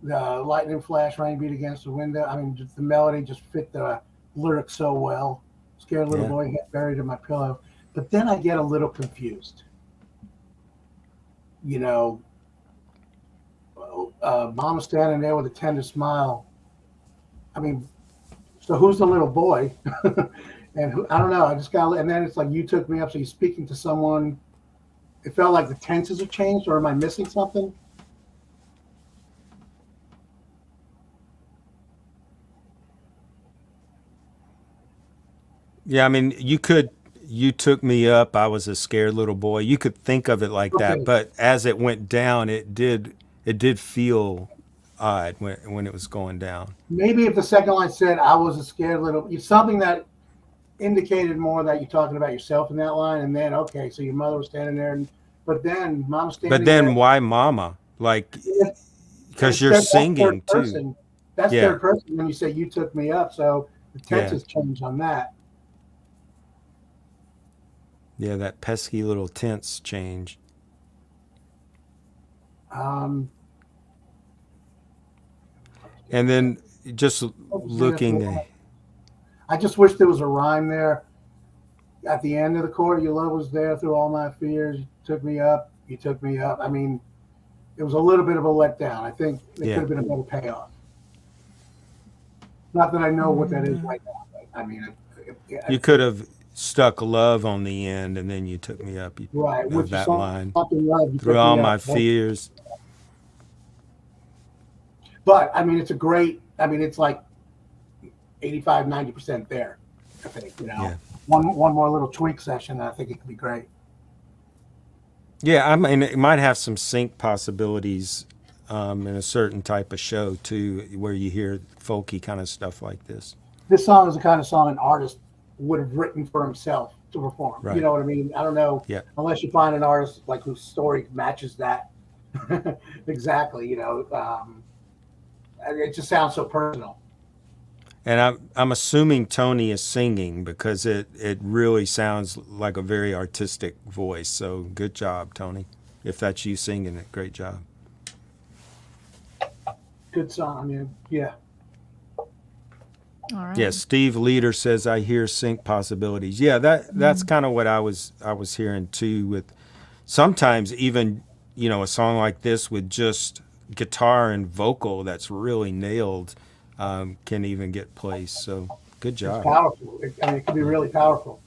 The lightning flash, rain beat against the window. I mean, just the melody just fit the lyrics so well. Scared little boy, head buried in my pillow. But then I get a little confused. Mama standing there with a tender smile. I mean, so who's the little boy? And I don't know. I just got, and then it's like you took me up. So you're speaking to someone. It felt like the tenses have changed, or am I missing something? Yeah, I mean, you took me up, I was a scared little boy. You could think of it like that, but as it went down, it did feel odd when it was going down. Maybe if the second line said I was a scared little, something that indicated more that you're talking about yourself in that line, and then okay, so your mother was standing there, but then Mom standing But then there, why Mama? Like, because you're singing too. That's third person when you say you took me up, so the tenses change on that. Yeah, that pesky little tense change. And then just looking, I just wish there was a rhyme there. At the end of the chorus, your love was there through all my fears. You took me up. You took me up. I mean, it was a little bit of a letdown. I think it could have been a better payoff. Not that I know what that is right now, but I mean, you could have stuck love on the end, and then you took me up. right Of with that song, line. love, you Through took all me my up. fears. But I mean, it's a great. I mean, it's like 85, 90% there. I think Yeah. one more little tweak session, and I think it could be great. Yeah, I mean, it might have some sync possibilities in a certain type of show too, where you hear folky kind of stuff like this. This song is the kind of song an artist would have written for himself to perform. Right. You know what I mean? I don't know. Yeah. Unless you find an artist like whose story matches that exactly. It just sounds so personal. And I'm assuming Tony is singing because it really sounds like a very artistic voice. So good job, Tony. If that's you singing it, great job. Good song. I mean, yeah. All right. Yeah, Steve Leader says I hear sync possibilities. Yeah, that's kind of what I was hearing too. With sometimes even a song like this with just guitar and vocal that's really nailed can even get placed. So good It's job. powerful. It can be really powerful.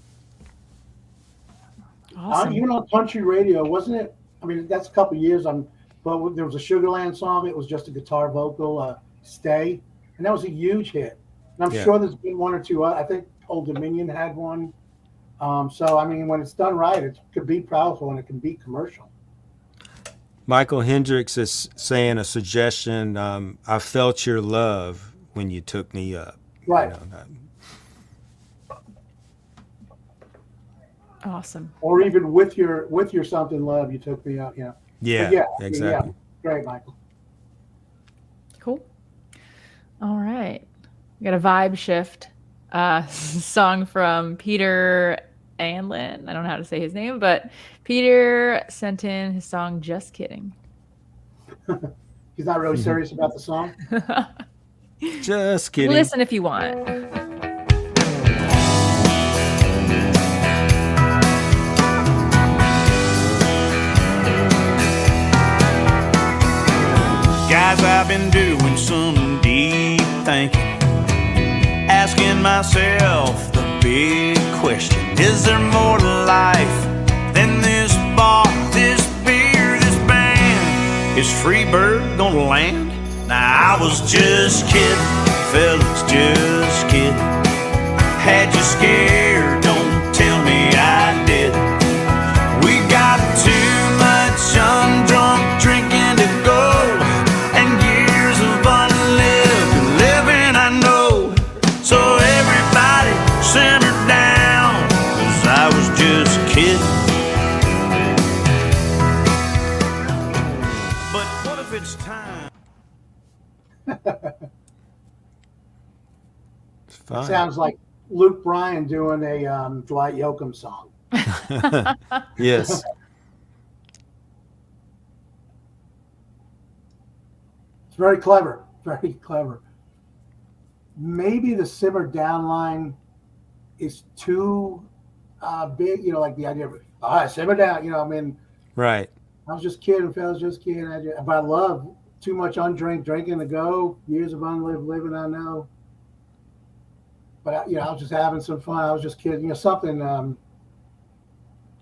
Awesome. Even on country radio, wasn't it? I mean, that's a couple years. But there was a Sugarland song. It was just a guitar vocal, "Stay," and that was a huge hit. And I'm Yeah. sure there's been one or two. I think Old Dominion had one. So I mean, when it's done right, it could be powerful and it can be commercial. Michael Hendricks is saying a suggestion. I felt your love when you took me up. Right. Awesome. Or even with your something love, you took me out. Yeah, Yeah, exactly. Great, Michael. Cool. All right. We got a vibe shift. Song from Peter Anlin. I don't know how to say his name, but Peter sent in his song "Just Kidding." He's not really serious about the song. Just kidding. Listen if you want. Guys, I've been doing some deep thinking, asking myself the big question: is there more to life than this bar, this beer, this band? Is Freebird gonna land? Nah, I was just kidding, fellas, just kidding. Had you scared? Don't tell me I did. We got too much undrunk drinking to go, and years of unlived living, I know. So everybody simmer down, 'cause I was just kidding. But what if it's time? It's fine. Sounds like Luke Bryan doing a Dwight Yoakam song. Yes. It's very clever. Very clever. Maybe the simmer down line is too big, like the idea of, simmer down, I mean, Right. I was just kidding, fellas, just kidding. But I love too much drinking to go, years of unlived living, I know. But, I was just having some fun. I was just kidding, something. I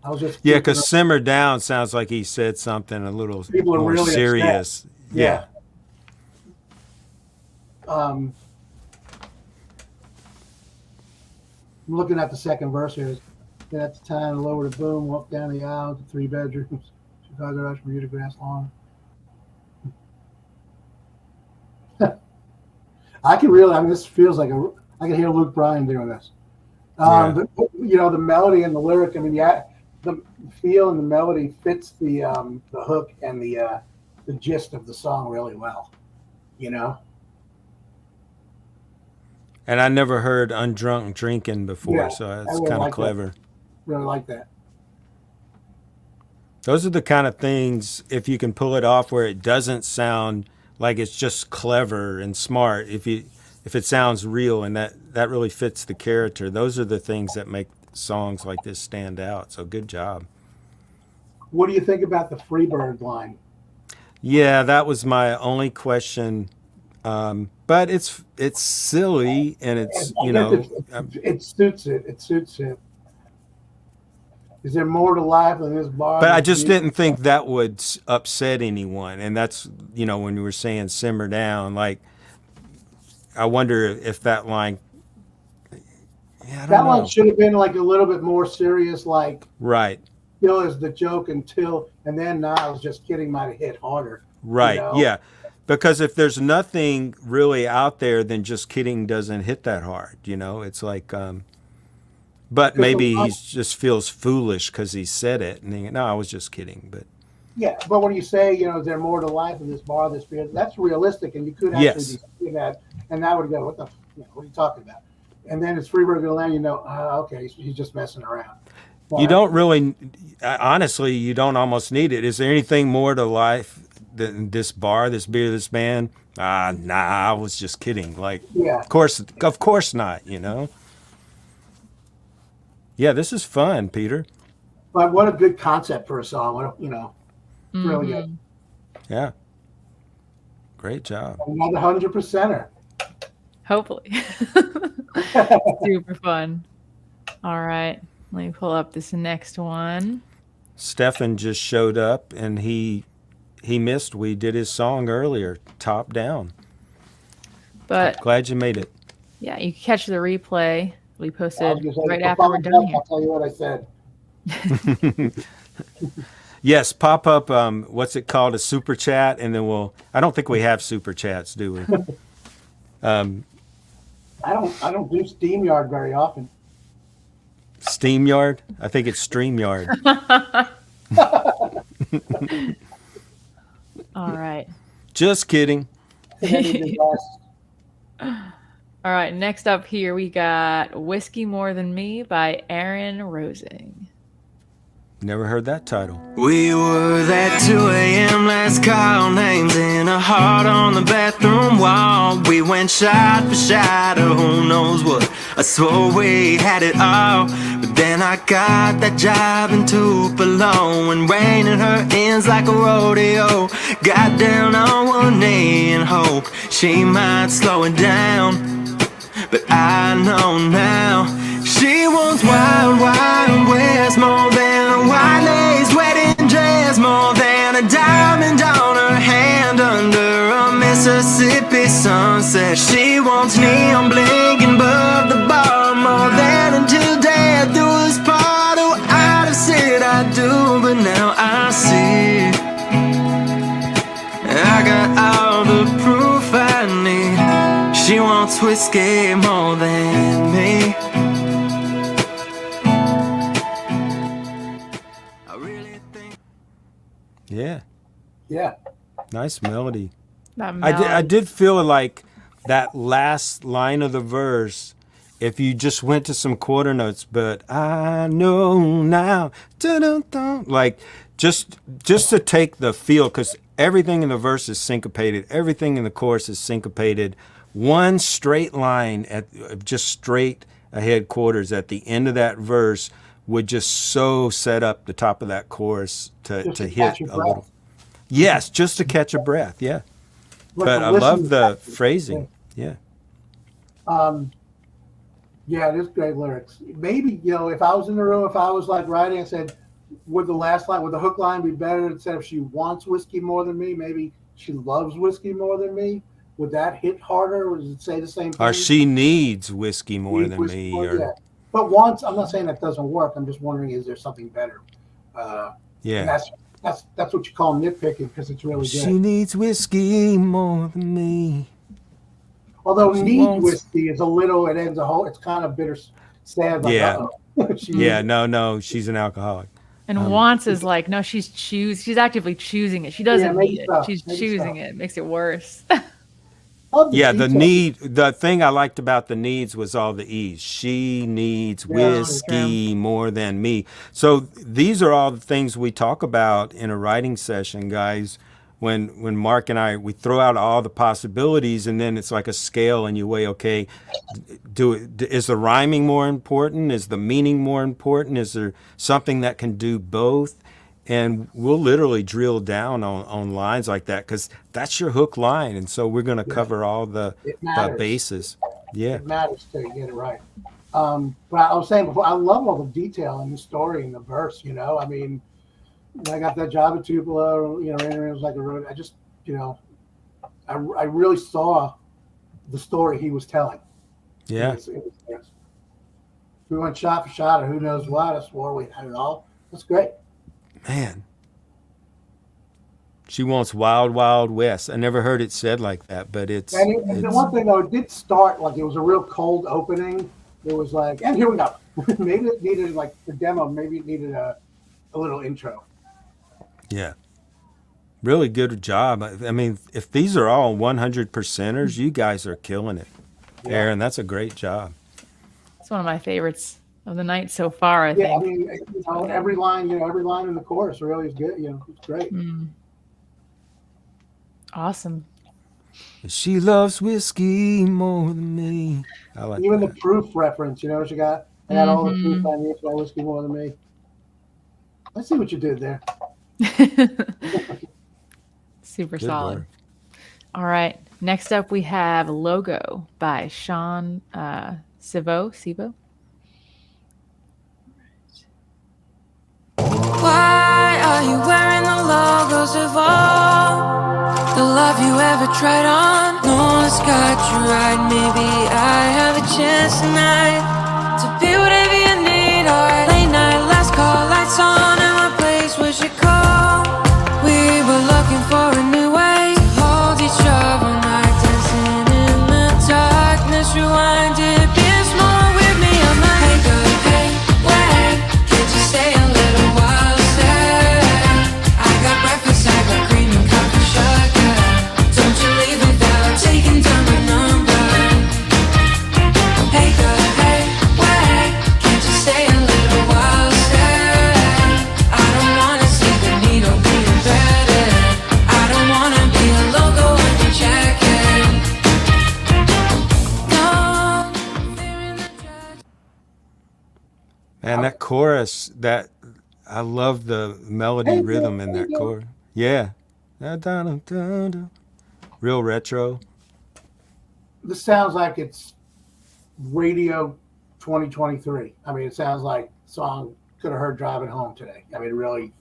was just Yeah, because simmer down sounds like he said something a little People are more really serious. upset. Yeah. I'm looking at the second verse here. At the time, lower the boom, walk down the aisle to 3 bedrooms, Chicago Rush, Bermuda grass lawn. This feels like I can hear Luke Bryan doing this. The melody and the lyric, the feel and the melody fits the hook and the gist of the song really well, And I never heard undrunk drinking before, Yeah, so I it's really kind of like that. clever. Really like that. Those are the kind of things, if you can pull it off where it doesn't sound like it's just clever and smart. If it sounds real and that really fits the character, those are the things that make songs like this stand out. So good job. What do you think about the Freebird line? Yeah, that was my only question. But it's silly and it's, I you guess know, it suits it. It suits it. Is there more to life than this bar? but I just didn't think that would upset anyone. And that's, you know, when you were saying simmer down, like, I wonder if that line, yeah, I don't That know. one should have been like a little bit more serious, like Right, Till is the joke until, and then I was just kidding, might have hit harder. right, You know? yeah. Because if there's nothing really out there, then just kidding doesn't hit that hard, you know? It's like, but maybe he just feels foolish because he said it. And he, no, I was just kidding. But Yeah, but when you say, you know, is there more to life in this bar, this beer, that's realistic, and you could actually Yes. be saying that, and that would go, you know, what are you talking about? And then it's Freebird going to land, you know, okay, he's just messing around. Well, you don't really, honestly, you don't almost need it. Is there anything more to life than this bar, this beer, this band? Nah, I was just kidding. Like, Yeah. of course not, you know? Yeah, this is fun, Peter. But what a good concept for a song. What a, you know, really good. Yeah. Great job. Another 100%er. Hopefully. Super fun. All right. Let me pull up this next one. Stefan just showed up and he missed. We did his song earlier, Top Down. But Glad you made it. yeah, you can catch the replay. We I was posted gonna say, right for after we're Bob done Buck, here. I'll tell you what I said. Yes, pop up, what's it called, a super chat, and then I don't think we have super chats, do we? I don't do SteamYard very often. SteamYard? I think it's StreamYard. All right. Just kidding. All right. Next up here, we got Whiskey More Than Me by Aaron Rosing. Never heard that title. We were at 2 a.m. Let's call names in a heart on the bathroom wall. We went shot for shot, or who knows what. I swore we had it all, but then I got that job in Tupelo, and rain in her ends like a rodeo. Got down on one knee and hope she might slow it down, but I know now she wants wild, wild west, more than a white lace wedding dress, more than a diamond on her hand under a Mississippi sunset. She wants neon blinking above the bar, more than until death do us part. Oh, I'd have said I do, but now I see I got all the proof I need. She wants whiskey more than me. Yeah. Yeah. Nice melody. That I did feel like that last line of the verse, if you just went to some quarter notes, but I know now, dun-dun-dun, like just to take the feel, because everything in the verse is syncopated, everything in the chorus is syncopated. One straight line at just straight ahead quarters at the end of that verse would just so set up the top of that chorus to hit catch your a little. breath. Yes, just to catch a breath. Yeah. But I love the phrasing. Yeah. Yeah, it is great lyrics. Maybe, you know, if I was in the room, if I was like writing and said, would the hook line be better instead of she wants whiskey more than me? Maybe she loves whiskey more than me. Would that hit harder, or does it say the same thing? Or she needs whiskey more Need than whiskey me. more, Or yeah. But once, I'm not saying that doesn't work. I'm just wondering, is there something better? And yeah. that's what you call nitpicking, because it's really She good. needs whiskey more than me. Although she need wants- whiskey is a little, it ends a whole, it's kind of bitter, sad. Like, Yeah. She Yeah, needs- no, she's an alcoholic. And wants is like, no, she's actively choosing it. She doesn't maybe need it. so, She's maybe choosing so. it. Makes it worse. Love Yeah, the details. the thing I liked about the needs was all the E's. She needs whiskey more than me. So these are all the things we talk about in a writing session, guys. when Mark and we throw out all the possibilities, and then it's like a scale, and you weigh, okay, is the rhyming more important? Is the meaning more important? Is there something that can do both? And we'll literally drill down on lines like that, because that's your hook line. And so we're going to cover all the bases. Yeah. It matters to get it right. But I was saying before, I love all the detail in the story and the verse, you know. I mean, when I got that job at Tupelo, you know, it was like a road. I just, you know, I really saw the story he was telling. Yeah. We went shot for shot, or who knows what. I swore we had it all. That's great. Man. She wants Wild Wild West. I never heard it said like that, but it's the one thing though, it did start like it was a real cold opening. It was like, and here we go. Maybe it needed, like the demo, maybe it needed a little intro. Yeah. Really good job. I mean, if these are all 100%ers, you guys are killing it. Yeah. Aaron, that's a great job. It's one of my favorites of the night so far, I think. I mean, you know, every line in the chorus really is good. You know, it's great. Awesome. She loves whiskey more than me. I like even that. The proof reference, you know, she got had all the proof I need for whiskey more than me. I see what you did there. Super Good solid. work. All right. Next up, we have Logo by Sean Sivo. Why are you wearing the logos of all the love you ever tried on? No one's got you right. Maybe I have a chance tonight to be whatever you need. Alright, late night, last call, lights on, and my place was your call. We were looking for a new way to hold each other, night dancing in the darkness. Rewind it, be small with me. I'm like, hey girl, hey, wait, can't you stay a little while? I got breakfast, I got cream and coffee, sugar. Don't you leave without taking down my number. Hey girl, hey, wait, can't you stay a little while? I don't wanna see the needle being threaded. I don't wanna be a logo on your jacket. No, fearing the judge. Man, that chorus, I love the melody rhythm in that chorus. Yeah. Real retro. This sounds like it's radio 2023. I mean, it sounds like a song could have heard driving home today. I mean, it really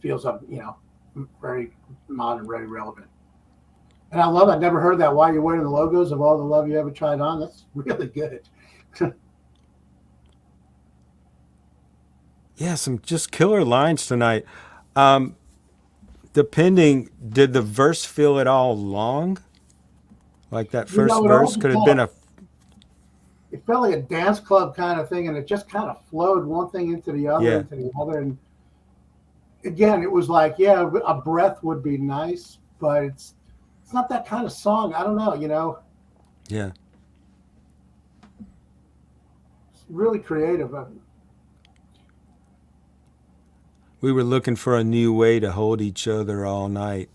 feels up, you know, very modern, very relevant. And I love it. I've never heard that. Why you're wearing the logos of all the love you ever tried on. That's really good. Yeah, some just killer lines tonight. Did the verse feel at all long? Like that first verse could have been it felt like a dance club kind of thing, and it just kind of flowed one thing into the other, And again, it was like, a breath would be nice, but it's not that kind of song. I don't know, you know. Yeah. It's really creative. We were looking for a new way to hold each other all night.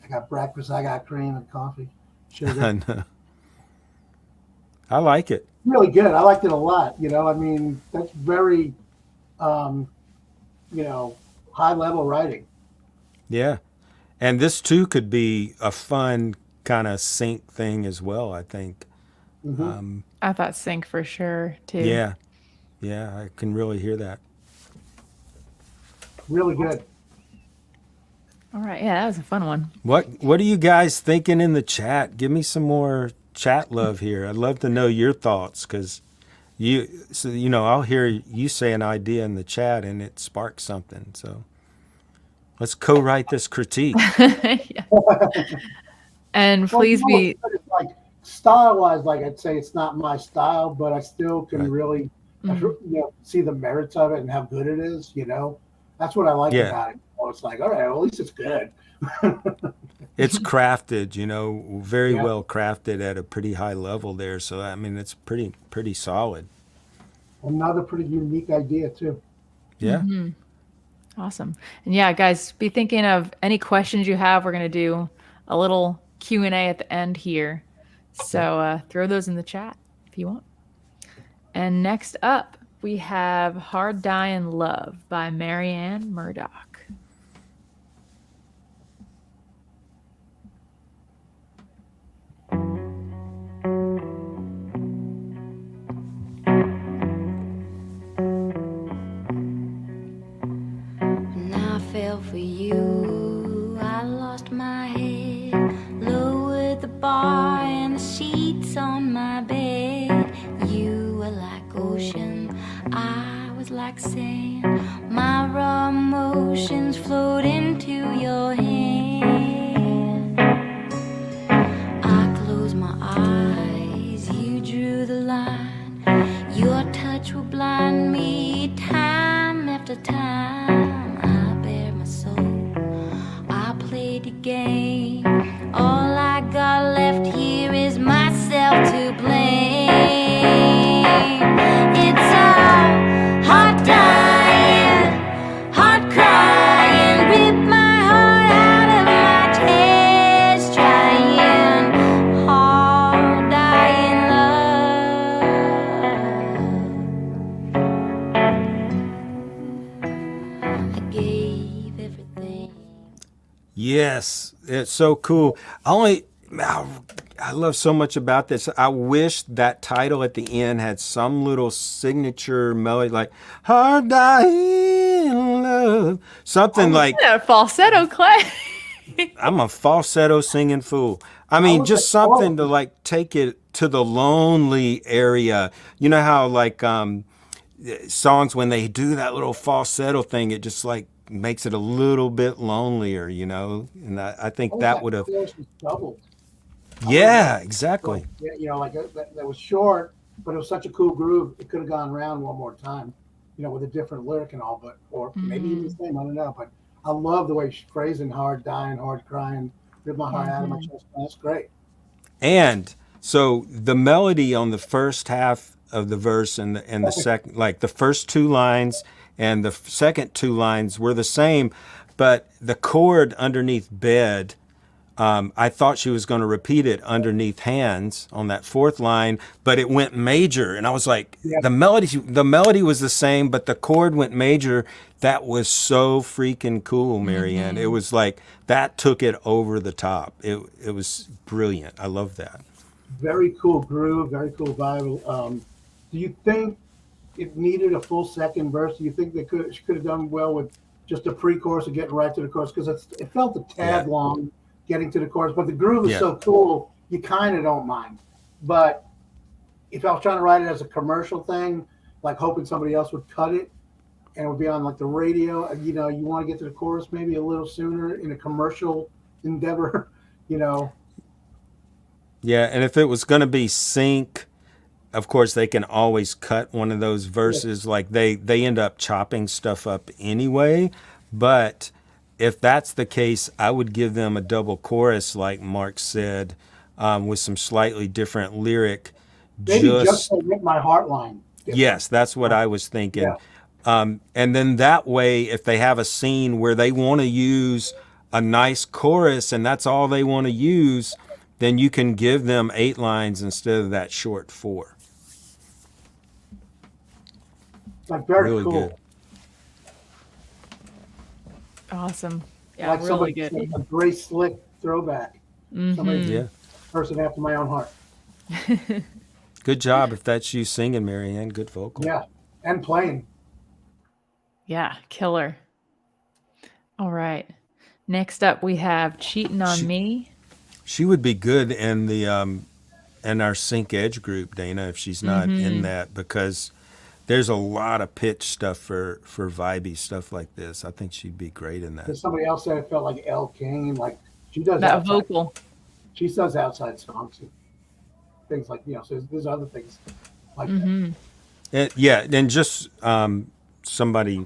I got breakfast, I got cream and coffee, sugar. I know. I like it. Really good. I liked it a lot. You know, I mean, that's very, you know, high level writing. Yeah. And this too could be a fun kind of sync thing as well, I think. I thought sync for sure, too. Yeah. Yeah, I can really hear that. Really good. All right. Yeah, that was a fun one. What are you guys thinking in the chat? Give me some more chat love here. I'd love to know your thoughts, because I'll hear you say an idea in the chat and it sparks something. So let's co-write this critique. And please be like style-wise, like I'd say it's not my style, but I still can really see the merits of it and how good it is. You know, that's what I like about it. Well, it's like, all right, well, at least it's good. It's crafted, you know, very well crafted at a pretty high level there. So I mean, it's pretty solid. Another pretty unique idea too. Yeah. Awesome. And yeah, guys, be thinking of any questions you have. We're going to do a little Q&A at the end here. So throw those in the chat if you want. And next up, we have Hard Die in Love by Marianne Murdoch. When I fell for you, I lost my head. Lowered the bar and the sheets on my bed. You were like ocean, I was like sand. My raw emotions flowed into your hand. I closed my eyes, you drew the line. Your touch will blind me time after time. I bare my soul, I played the game. All I got left here is myself to blame. It's all hard dying, hard crying. Rip my heart out of my chest, trying hard dying love. I gave everything. Yes, it's so cool. I love so much about this. I wish that title at the end had some little signature melody like Hard Dying Love. Something like, Yeah, falsetto, Clay. I'm a falsetto singing fool. I mean, just something to like take it to the lonely area. You know how like songs, when they do that little falsetto thing, it just like makes it a little bit lonelier, you know? And I think that would have, chorus was doubled. yeah, exactly. Yeah, you know, like that was short, but it was such a cool groove. It could have gone around one more time, you know, with a different lyric and all, but or maybe even the same. I don't know, but I love the way she's phrasing hard dying, hard crying, rip my heart out of my chest. That's great. And so the melody on the first half of the verse and the second, like the first two lines and the second two lines were the same, but the chord underneath bed, I thought she was going to repeat it underneath hands on that fourth line, but it went major, and I was like, the melody was the same, but the chord went major. That was so freaking cool, Marianne. It was like that took it over the top. It was brilliant. I love that. Very cool groove, very cool vibe. Do you think it needed a full second verse? Do you think she could have done well with just a pre-chorus and getting right to the chorus? Because it felt a tad long getting to the chorus, but the groove is so cool, you kind of don't mind. But if I was trying to write it as a commercial thing, like hoping somebody else would cut it and it would be on like the radio, you know, you want to get to the chorus maybe a little sooner in a commercial endeavor, you know. Yeah, and if it was going to be sync, of course, they can always cut one of those verses. Like they end up chopping stuff up anyway. But if that's the case, I would give them a double chorus, like Mark said, with some slightly different lyric. Maybe just a Rip My Heart line. Yes, that's what I was thinking. Yeah. And then that way, if they have a scene where they want to use a nice chorus and that's all they want to use, then you can give them 8 lines instead of that short 4. Like very really cool. Good. Awesome. Yeah, like really good. A great slick throwback. Mm-hmm. Person after my own heart. Good job if that's you singing, Marianne. Good vocal. Yeah, and playing. Yeah, killer. All right. Next up, we have Cheating on Me. She would be good in the in our Sync Edge group, Dana, if she's not in that, because there's a lot of pitch stuff for vibey stuff like this. I think she'd be great in that. There's somebody else said it felt like Elle King, like she does that outside, vocal. She does outside songs, things like, you know. So there's other things like that. And just somebody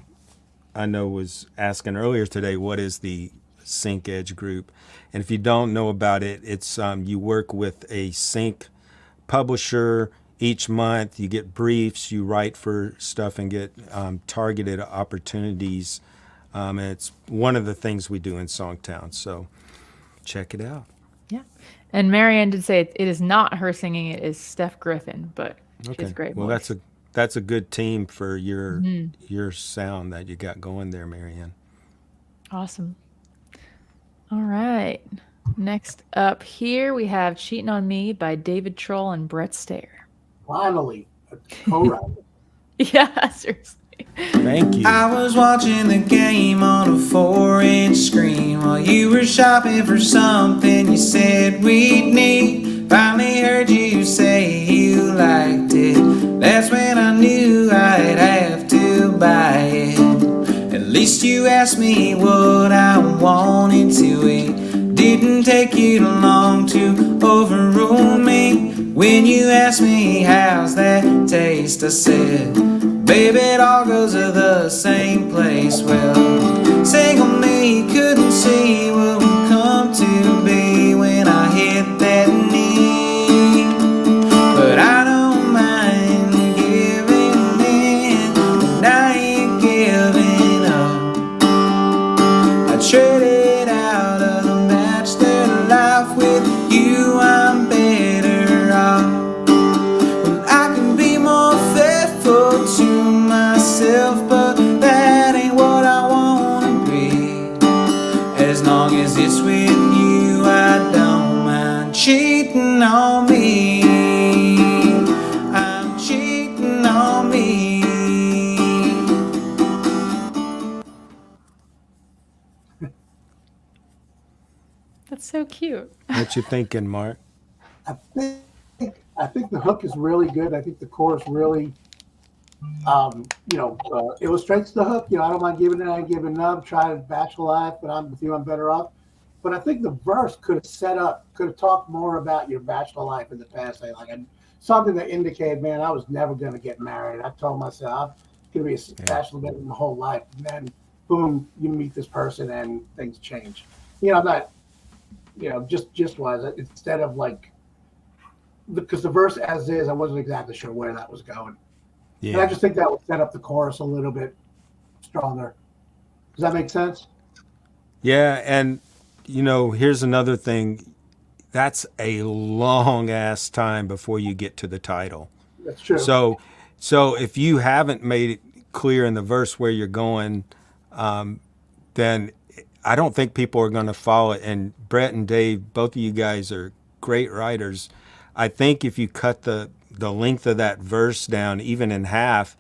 I know was asking earlier today, what is the Sync Edge group? And if you don't know about it, it's you work with a sync publisher each month. You get briefs, you write for stuff, and get targeted opportunities. And it's one of the things we do in Songtown. So check it out. Yeah. And Marianne did say it is not her singing, it is Steph Griffin, but she has a great Well, voice. that's a good team for your sound that you got going there, Marianne. Awesome. All right. Next up here, we have Cheating on Me by David Troll and Brett Stair. Finally, a co-writer. Yeah, seriously. Thank you. I was watching the game on a 4-inch screen while you were shopping for something you said we'd need. Finally heard you say you liked it. That's when I knew I'd have to buy it. At least you asked me what I wanted to eat. Didn't take you too long to overrule me. When you asked me how's that taste, I said, baby, it all goes to the same place. Well, single me couldn't see what would come to be when I hit that knee. But I don't mind giving in, and I ain't giving up. I traded out a bachelor life with you, I'm better off. Well, I can be more faithful to myself, but that ain't what I wanna be. As long as it's with you, I don't mind cheating on me. I'm cheating on me. That's so cute. What you thinking, Mark? I think the hook is really good. I think the chorus really, illustrates the hook. I don't mind giving it, I ain't giving up. Try to bachelor life, but I'm with you, I'm better off. But I think the verse could have talked more about your bachelor life in the past. Something that indicated, man, I was never going to get married. I told myself I'm going to be a bachelor my whole life. And then, boom, you meet this person and things change. I'm not, just wise, instead of because the verse as is, I wasn't exactly sure where that was going. Yeah. And I just think that would set up the chorus a little bit stronger. Does that make sense? Yeah, and here's another thing. That's a long ass time before you get to the title. That's true. So if you haven't made it clear in the verse where you're going, then I don't think people are going to follow it. And Brett and Dave, both of you guys are great writers. I think if you cut the length of that verse down even in half,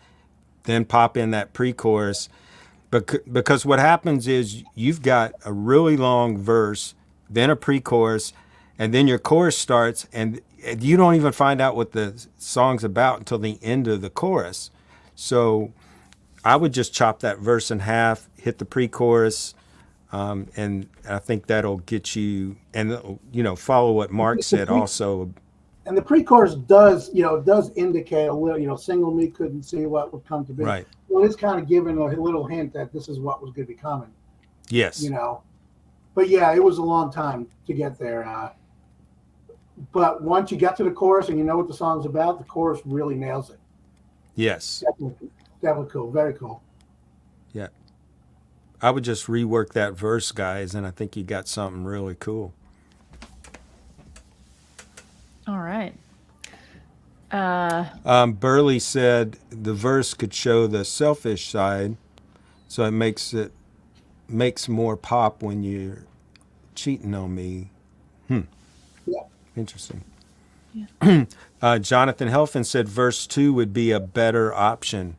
then pop in that pre-chorus, because what happens is you've got a really long verse, then a pre-chorus, and then your chorus starts, and you don't even find out what the song's about until the end of the chorus. So I would just chop that verse in half, hit the pre-chorus, and I think that'll get you, and follow what Mark said also. And the pre-chorus does indicate a little, single me couldn't see what would come to be. Right. Well, it's kind of giving a little hint that this is what was going to be coming. Yes. But yeah, it was a long time to get there. But once you get to the chorus and you know what the song's about, the chorus really nails it. Yes. Definitely cool. Very cool. Yeah. I would just rework that verse, guys, and I think you got something really cool. All right. Burley said the verse could show the selfish side, so it makes more pop when you're cheating on me. Yeah. Interesting. Yeah. Jonathan Helfand said verse 2 would be a better option.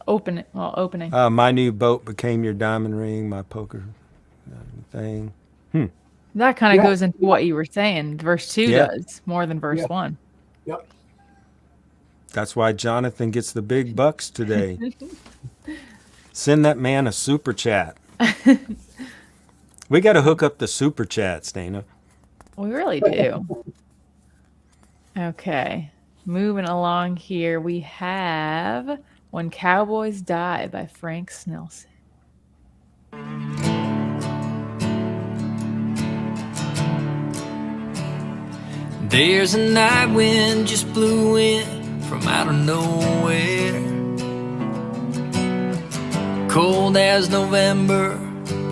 Opening. My new boat became your diamond ring, my poker thing. That kind of goes into what you were saying. Verse 2 does more than verse 1. Yep. That's why Jonathan gets the big bucks today. Send that man a super chat. We got to hook up the super chats, Dana. We really do. Okay. Moving along here, we have When Cowboys Die by Frank Snelson. There's a night wind just blew in from out of nowhere. Cold as November,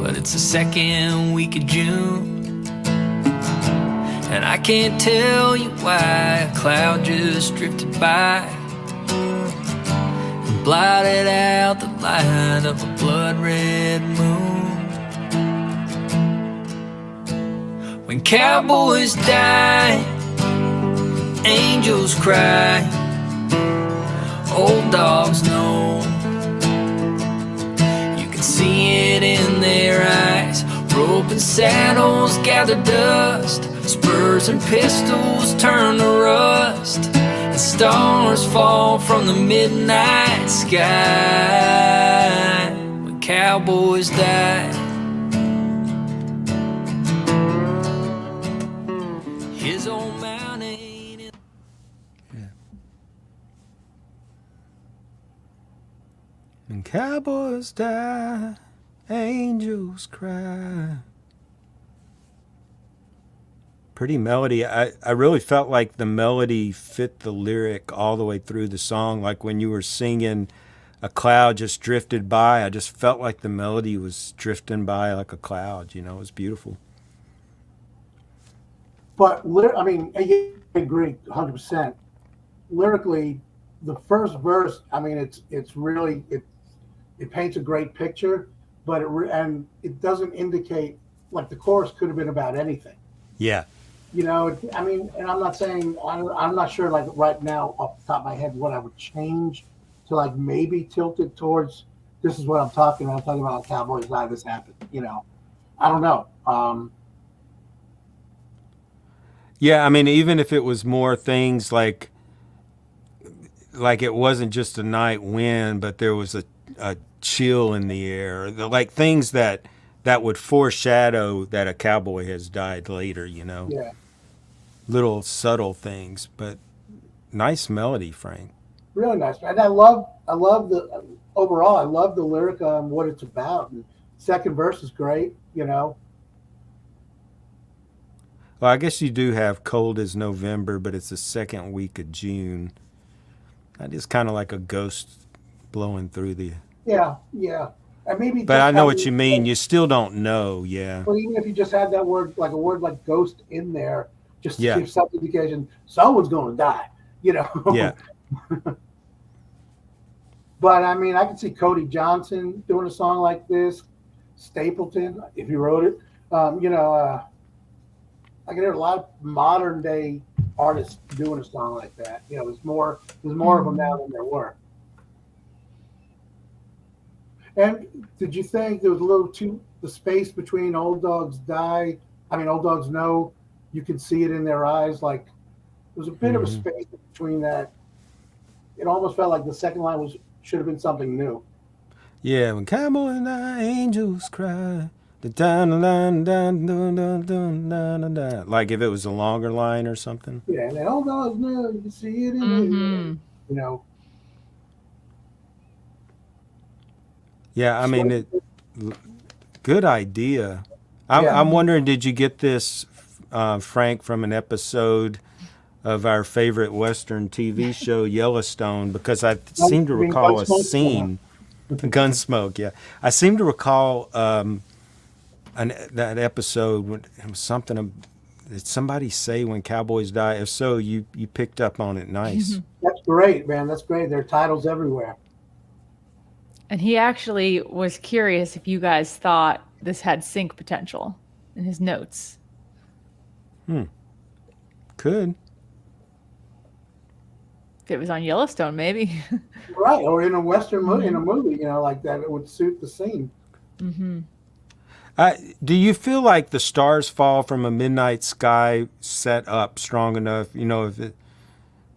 but it's the second week of June. And I can't tell you why a cloud just drifted by and blotted out the light of a blood-red moon. When cowboys die, angels cry, old dogs know. You can see it in their eyes. Rope and saddles gather dust, spurs and pistols turn to rust, and stars fall from the midnight sky when cowboys die. His old mountain ain't in. When cowboys die, angels cry. Pretty melody. I really felt like the melody fit the lyric all the way through the song. Like when you were singing, a cloud just drifted by. I just felt like the melody was drifting by like a cloud. You know, it was beautiful. But I mean, I agree 100%. Lyrically, the first verse, I mean, it's really it paints a great picture, but and it doesn't indicate, like, the chorus could have been about anything. Yeah. You know, I mean, and I'm not saying, I'm not sure, like, right now off the top of my head what I would change to, like, maybe tilt it towards, this is what I'm talking about. I'm talking about Cowboys Die, this happened, you know. I don't know. Yeah, I mean, even if it was more things like it wasn't just a night wind, but there was a chill in the air, like things that would foreshadow that a cowboy has died later, you know. Yeah. Little subtle things, but nice melody, Frank. Really nice. And I love the, overall, I love the lyric on what it's about. And second verse is great, you know. Well, I guess you do have cold as November, but it's the second week of June. That is kind of like a ghost blowing through the... Yeah, yeah. And maybe. But I know what you mean. You still don't know, yeah. But even if you just had that word, like a word like ghost in there, just to Yeah. give some indication, someone's going to die, you know. Yeah. But I mean, I can see Cody Johnson doing a song like this, Stapleton, if he wrote it. You know, I can hear a lot of modern day artists doing a song like that. You know, there's more of them now than there were. And did you think there was a little the space between Old Dogs Die? I mean, Old Dogs Know, you could see it in their eyes. Like, there was a bit of a space between that. It almost felt like the second line should have been something new. Yeah, when cowboys die, angels cry. Like if it was a longer line or something. Yeah, and then Old Dogs Know, you can see it in there, you know. Yeah, I mean, good idea. I'm wondering, did you get this, Frank, from an episode of our favorite Western TV show, Yellowstone? Because I seem to recall a scene, Gunsmoke, yeah. I seem to recall that episode when it was something. Did somebody say when cowboys die? If so, you picked up on it. Nice. That's great, man. That's great. There are titles everywhere. And he actually was curious if you guys thought this had sync potential in his notes. Could. If it was on Yellowstone, maybe. Right, or in a Western movie, in a movie, you know, like that, it would suit the scene. Do you feel like the stars fall from a midnight sky set up strong enough? You know, if it...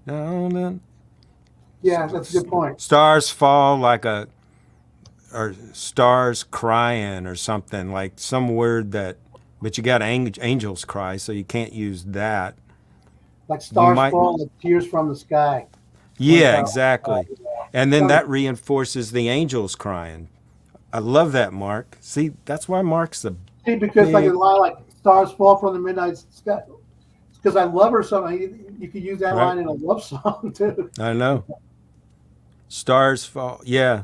Yeah, that's a good point. Stars fall like or stars crying or something, like some word that, but you got angels cry, so you can't use that. Like stars fall, like tears from the sky. Yeah, exactly. And then that reinforces the angels crying. I love that, Mark. See, that's why Mark's the because big... like a line like stars fall from the midnight sky. because I love her so much. You could use that Right. line in a love song too. I know. Stars fall. Yeah.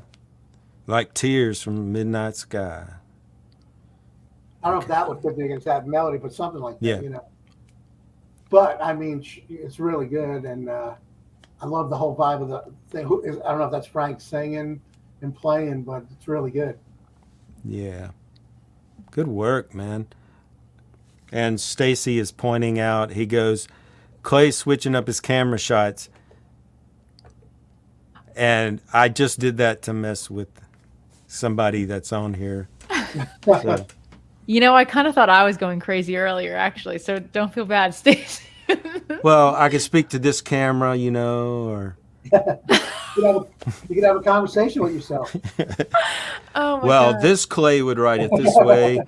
Like tears from a midnight sky. I don't know if that would fit against that melody, but something like that, Yeah. you know. But I mean, it's really good, and I love the whole vibe of the thing. I don't know if that's Frank singing and playing, but it's really good. Yeah. Good work, man. And Stacy is pointing out, he goes, Clay's switching up his camera shots. And I just did that to mess with somebody that's on here. So, You know, I kind of thought I was going crazy earlier, actually. So don't feel bad, Stacey. well, I could speak to this camera, you know, or You could have a conversation with yourself. Oh my well, God. this Clay would write it this way.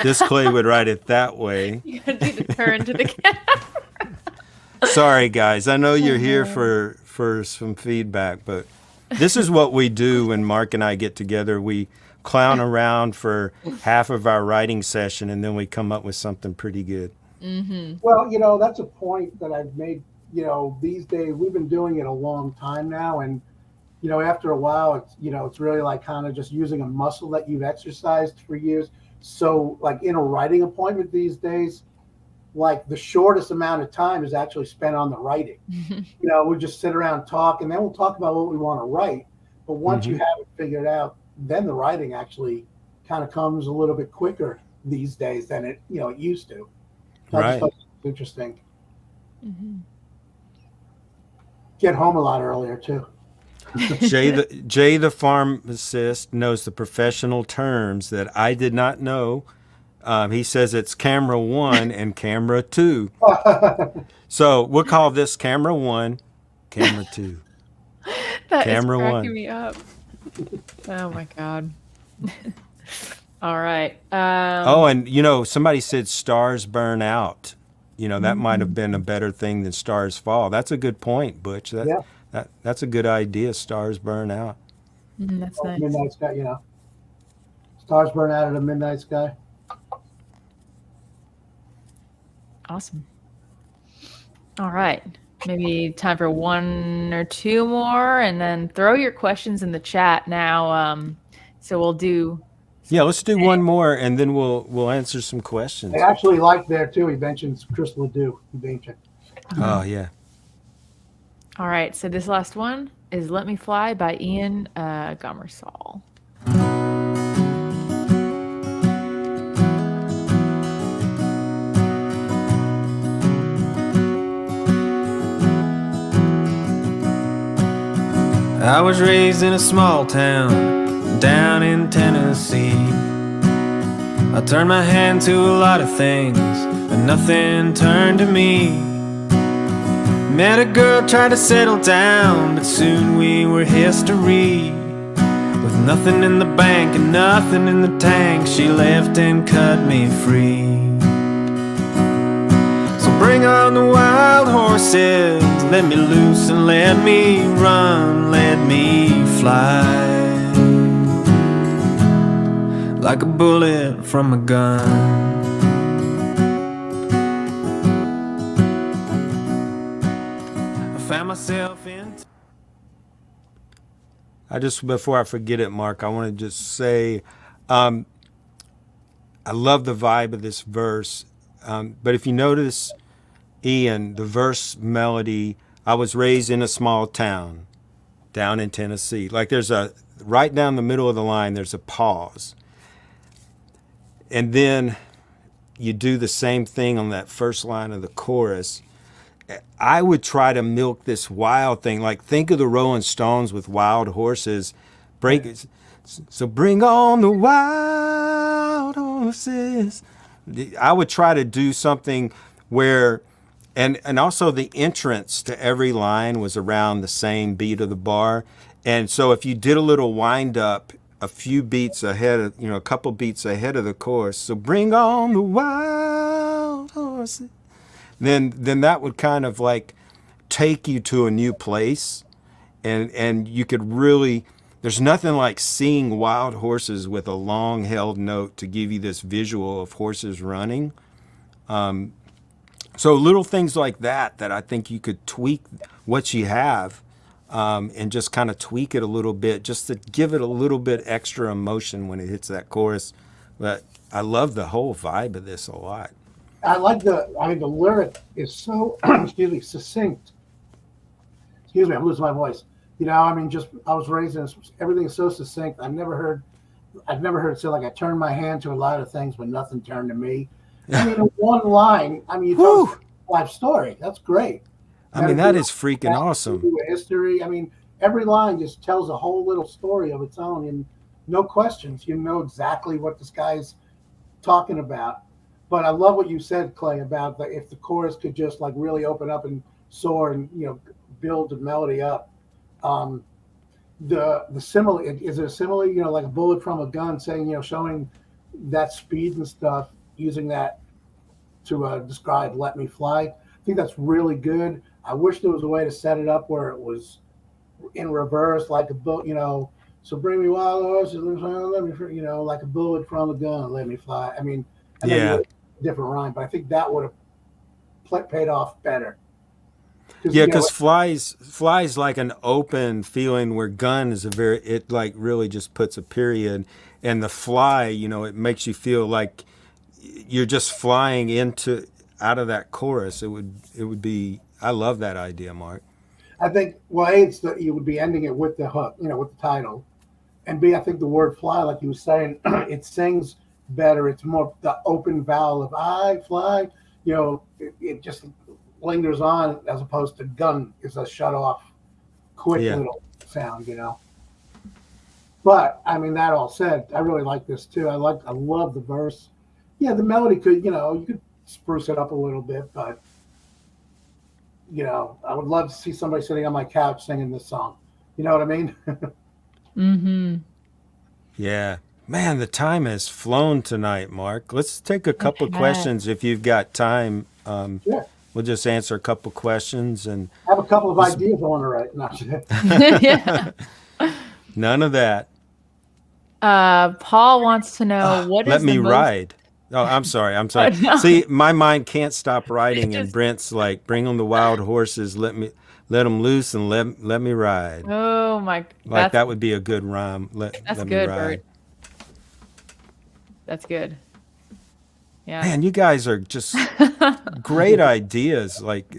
This Clay would write it that way. You gotta do the turn to the camera. Sorry, guys. I know you're here for some feedback, but this is what we do when Mark and I get together. We clown around for half of our writing session, and then we come up with something pretty good. Mm-hmm. Well, you know, that's a point that I've made. You know, these days we've been doing it a long time now, and you know, after a while, it's really like kind of just using a muscle that you've exercised for years. So, like in a writing appointment these days, like the shortest amount of time is actually spent on the writing. You know, we just sit around, talk, and then we'll talk about what we want to write. But once you have it figured out, then the writing actually kind of comes a little bit quicker these days than it used to. So I just Right. thought it was interesting. Get home a lot earlier too. Jay the pharmacist knows the professional terms that I did not know. He says it's camera 1 and camera 2. So we'll call this camera 1, camera 2. That Camera is cracking one. me up. Oh my God. All right. Oh, and you know, somebody said stars burn out. You know, that might have been a better thing than stars fall. That's a good point, Butch. That's a good idea. Stars burn out. That's nice. Midnight sky, you know. Stars burn out at a midnight sky. Awesome. All right. Maybe time for one or two more, and then throw your questions in the chat now. So we'll do. Yeah, let's do one more, and then we'll answer some questions. I actually like there too. He mentions Chris Ledoux. He mentioned. Oh yeah. All right. So this last one is "Let Me Fly" by Ian Gomersall. I was raised in a small town down in Tennessee. I turned my hand to a lot of things, but nothing turned to me. Met a girl, tried to settle down, but soon we were history. With nothing in the bank and nothing in the tank, she left and cut me free. So bring on the wild horses, let me loose and let me run, let me fly. Like a bullet from a gun. I found myself in. Before I forget it, Mark, I want to just say, I love the vibe of this verse. But if you notice, Ian, the verse melody, I was raised in a small town down in Tennessee. Like right down the middle of the line, there's a pause. And then you do the same thing on that first line of the chorus. I would try to milk this wild thing. Like, think of the Rolling Stones with Wild Horses. So bring on the wild horses. I would try to do something where, and also the entrance to every line was around the same beat of the bar. And so if you did a little wind up a few beats ahead of, a couple beats ahead of the chorus, so bring on the wild horses, then that would kind of like take you to a new place. And you could really, there's nothing like seeing wild horses with a long held note to give you this visual of horses running. So little things like that I think you could tweak what you have, and just kind of tweak it a little bit, just to give it a little bit extra emotion when it hits that chorus. But I love the whole vibe of this a lot. I like the lyric is so, excuse me, succinct. Excuse me, I'm losing my voice. You know, I mean, just, I was raised in, everything is so succinct. I've never heard it say, like, I turned my hand to a lot of things, but nothing turned to me. I mean, in one line, I mean, you tell a life story. That's great. I mean, that is freaking awesome. History. I mean, every line just tells a whole little story of its own, and no questions. You know exactly what this guy's talking about. But I love what you said, Clay, about if the chorus could just like really open up and soar and, you know, build the melody up. The simile, is it a simile, you know, like a bullet from a gun, saying, you know, showing that speed and stuff, using that to describe Let Me Fly. I think that's really good. I wish there was a way to set it up where it was in reverse, like a boat, you know, so bring me wild horses, let me, you know, like a bullet from a gun, let me fly. I mean, yeah, different rhyme, but I think that would have paid off better. Yeah, because flies like an open feeling, where gun is it like really just puts a period, and the fly, you know, it makes you feel like you're just flying out of that chorus. It would be. I love that idea, Mark. I think, well, A, it's that you would be ending it with the hook, you know, with the title, and B, I think the word fly, like you were saying, it sings better. It's more the open vowel of I fly. You know, it just lingers on, as opposed to gun is a shut off, quick little sound, you know. But I mean, that all said, I really like this too. I love the verse. Yeah, the melody could, you know, you could spruce it up a little bit, but you know, I would love to see somebody sitting on my couch singing this song. You know what I mean? Mm-hmm. Yeah. Man, the time has flown tonight, Mark. Let's take a couple of questions if you've got time. Sure. We'll just answer a couple questions. And I have a couple of ideas I want to write. No. Yeah. None of that. Paul wants to know what is Let me the most... ride. Oh, I'm sorry. Oh, no. See, my mind can't stop writing, and Brent's like, bring on the wild horses. Let them loose and let me ride. Oh my! Like that would be a good rhyme. That's let good, me ride. Bert. That's good. Yeah. Man, you guys are just great ideas. Like,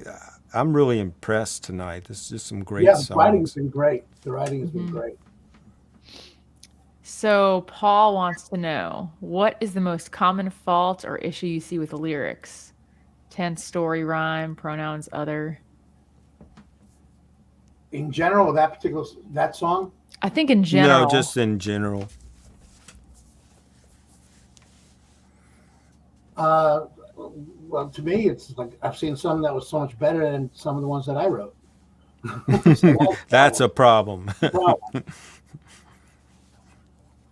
I'm really impressed tonight. This is just some great songs. The writing's been great. The writing has been great. So Paul wants to know, what is the most common fault or issue you see with the lyrics? Tense, story, rhyme, pronouns, other. In general, that song? I think in general. No, just in general. Well, to me, it's like I've seen some that was so much better than some of the ones that I wrote. That's a problem.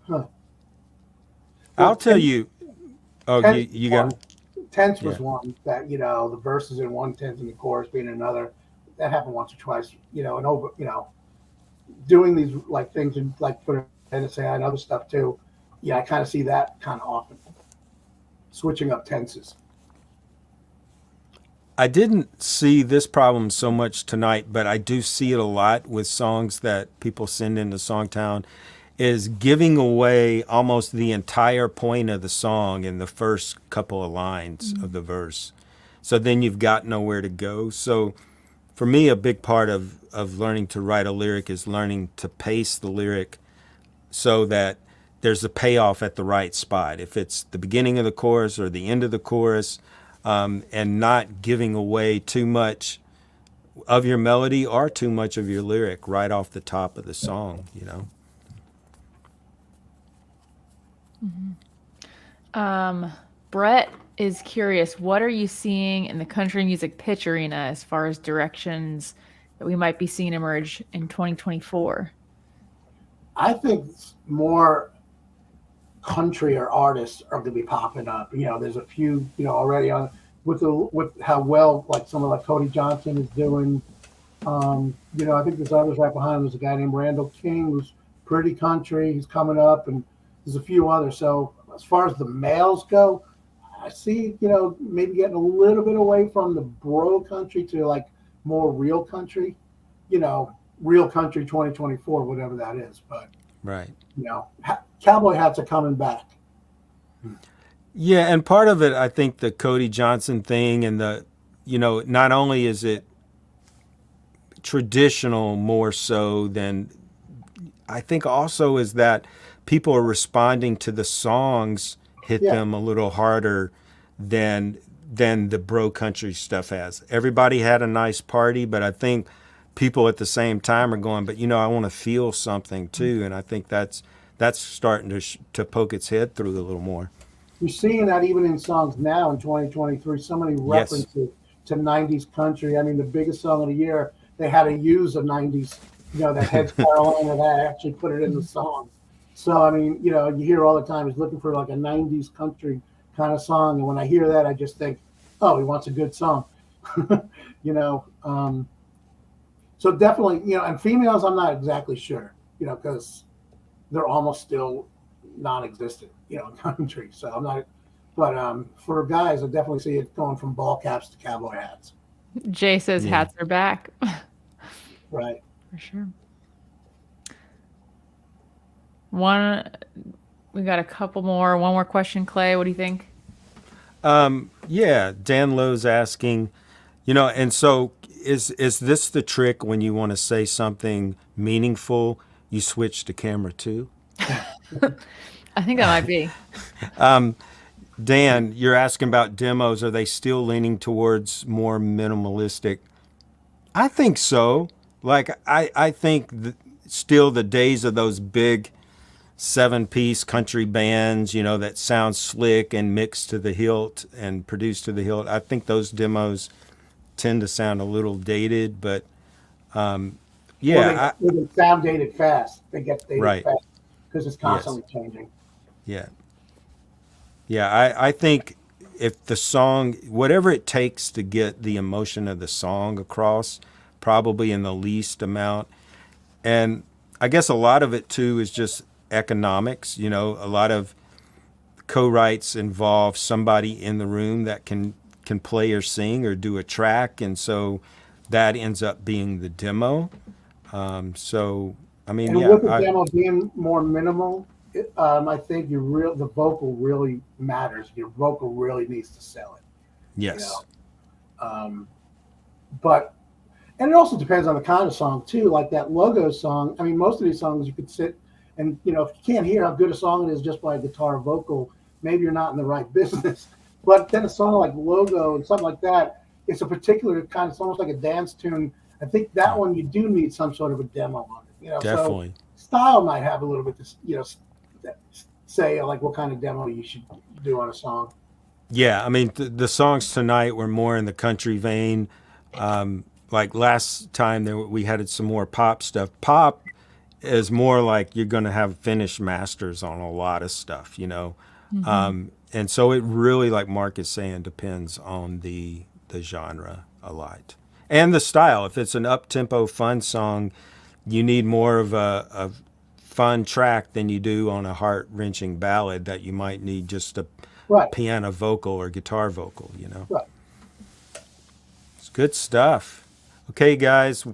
Huh. I'll tell you. Oh, you got Tense was one that, you know, the verses in one tense and the chorus being another. That happened once or twice, you know, and over, you know, doing these like things and like put it in and say and other stuff too. Yeah, I kind of see that kind of often. Switching up tenses. I didn't see this problem so much tonight, but I do see it a lot with songs that people send into SongTown, is giving away almost the entire point of the song in the first couple of lines of the verse. So then you've got nowhere to go. So for me, a big part of learning to write a lyric is learning to pace the lyric so that there's a payoff at the right spot. If it's the beginning of the chorus or the end of the chorus, and not giving away too much of your melody or too much of your lyric right off the top of the song, you know? Brett is curious, what are you seeing in the country music pitch arena as far as directions that we might be seeing emerge in 2024? I think more country or artists are going to be popping up. You know, there's a few, you know, already on with how well like someone like Cody Johnson is doing. You know, I think there's others right behind him. There's a guy named Randall King who's pretty country. He's coming up, and there's a few others. So as far as the males go, I see, maybe getting a little bit away from the bro country to like more real country, real country 2024, whatever that is. But, Right. cowboy hats are coming back. Yeah, and part of it, I think the Cody Johnson thing and not only is it traditional more so than, I think also is that people are responding to the songs hit them a little harder than the bro country stuff has. Everybody had a nice party, but I think people at the same time are going, but I want to feel something too, and I think that's starting to poke its head through a little more. You're seeing that even in songs now in 2023, so many references to 90s country. I mean, the biggest song of the year, they had to use a 90s, that Heads Carolina, that actually put it in the song. So, I mean, you hear all the time, he's looking for like a 90s country kind of song. And when I hear that, I just think, oh, he wants a good song. So definitely, and females, I'm not exactly sure, because they're almost still non-existent, in country. So I'm not, but for guys, I definitely see it going from ball caps to cowboy hats. Jay says hats are back. Right. For sure. We got a couple more. One more question, Clay. What do you think? Yeah, Dan Lowe's asking, and so is this the trick when you want to say something meaningful, you switch to camera 2? I think that might be. Dan, you're asking about demos. Are they still leaning towards more minimalistic? I think so. Like, I think still the days of those big 7-piece country bands, that sound slick and mixed to the hilt and produced to the hilt. I think those demos tend to sound a little dated, but they sound dated fast. They get dated fast because it's constantly changing. Yeah. Yeah, I think if the song, whatever it takes to get the emotion of the song across, probably in the least amount. And I guess a lot of it too is just economics. A lot of co-writes involve somebody in the room that can play or sing or do a track, and so that ends up being the demo. So I mean, with the demo being more minimal, I think the vocal really matters. Your vocal really needs to sell it. Yes. But it also depends on the kind of song too. Like that Logo song. I mean, most of these songs you could sit and if you can't hear how good a song it is just by a guitar vocal, maybe you're not in the right business. But then a song like Logo and something like that, it's a particular kind. It's almost like a dance tune. I think that one you do need some sort of a demo on it. Definitely. So style might have a little bit to say like what kind of demo you should do on a song. Yeah, I mean the songs tonight were more in the country vein. Like last time we had some more pop stuff. Pop is more like you're going to have finished masters on a lot of stuff, and so it really, like Mark is saying, depends on the genre a lot and the style. If it's an up-tempo fun song, you need more of a fun track than you do on a heart-wrenching ballad that you might need just a piano vocal or guitar vocal, Right. It's good stuff. Okay, guys,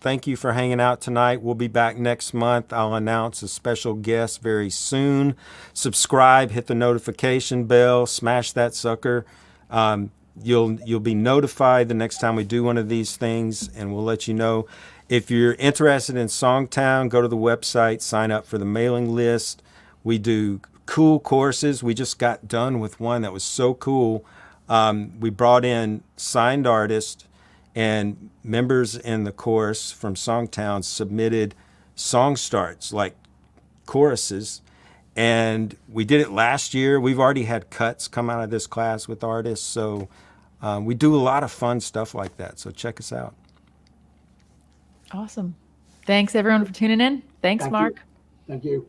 thank you for hanging out tonight. We'll be back next month. I'll announce a special guest very soon. Subscribe, hit the notification bell, smash that sucker. You'll be notified the next time we do one of these things, and we'll let you know. If you're interested in SongTown, go to the website, sign up for the mailing list. We do cool courses. We just got done with one that was so cool. We brought in signed artists, and members in the course from SongTown submitted song starts, like choruses. And we did it last year. We've already had cuts come out of this class with artists. So we do a lot of fun stuff like that. So check us out. Awesome. Thanks, everyone, for tuning in. Thanks, Mark. Thank you.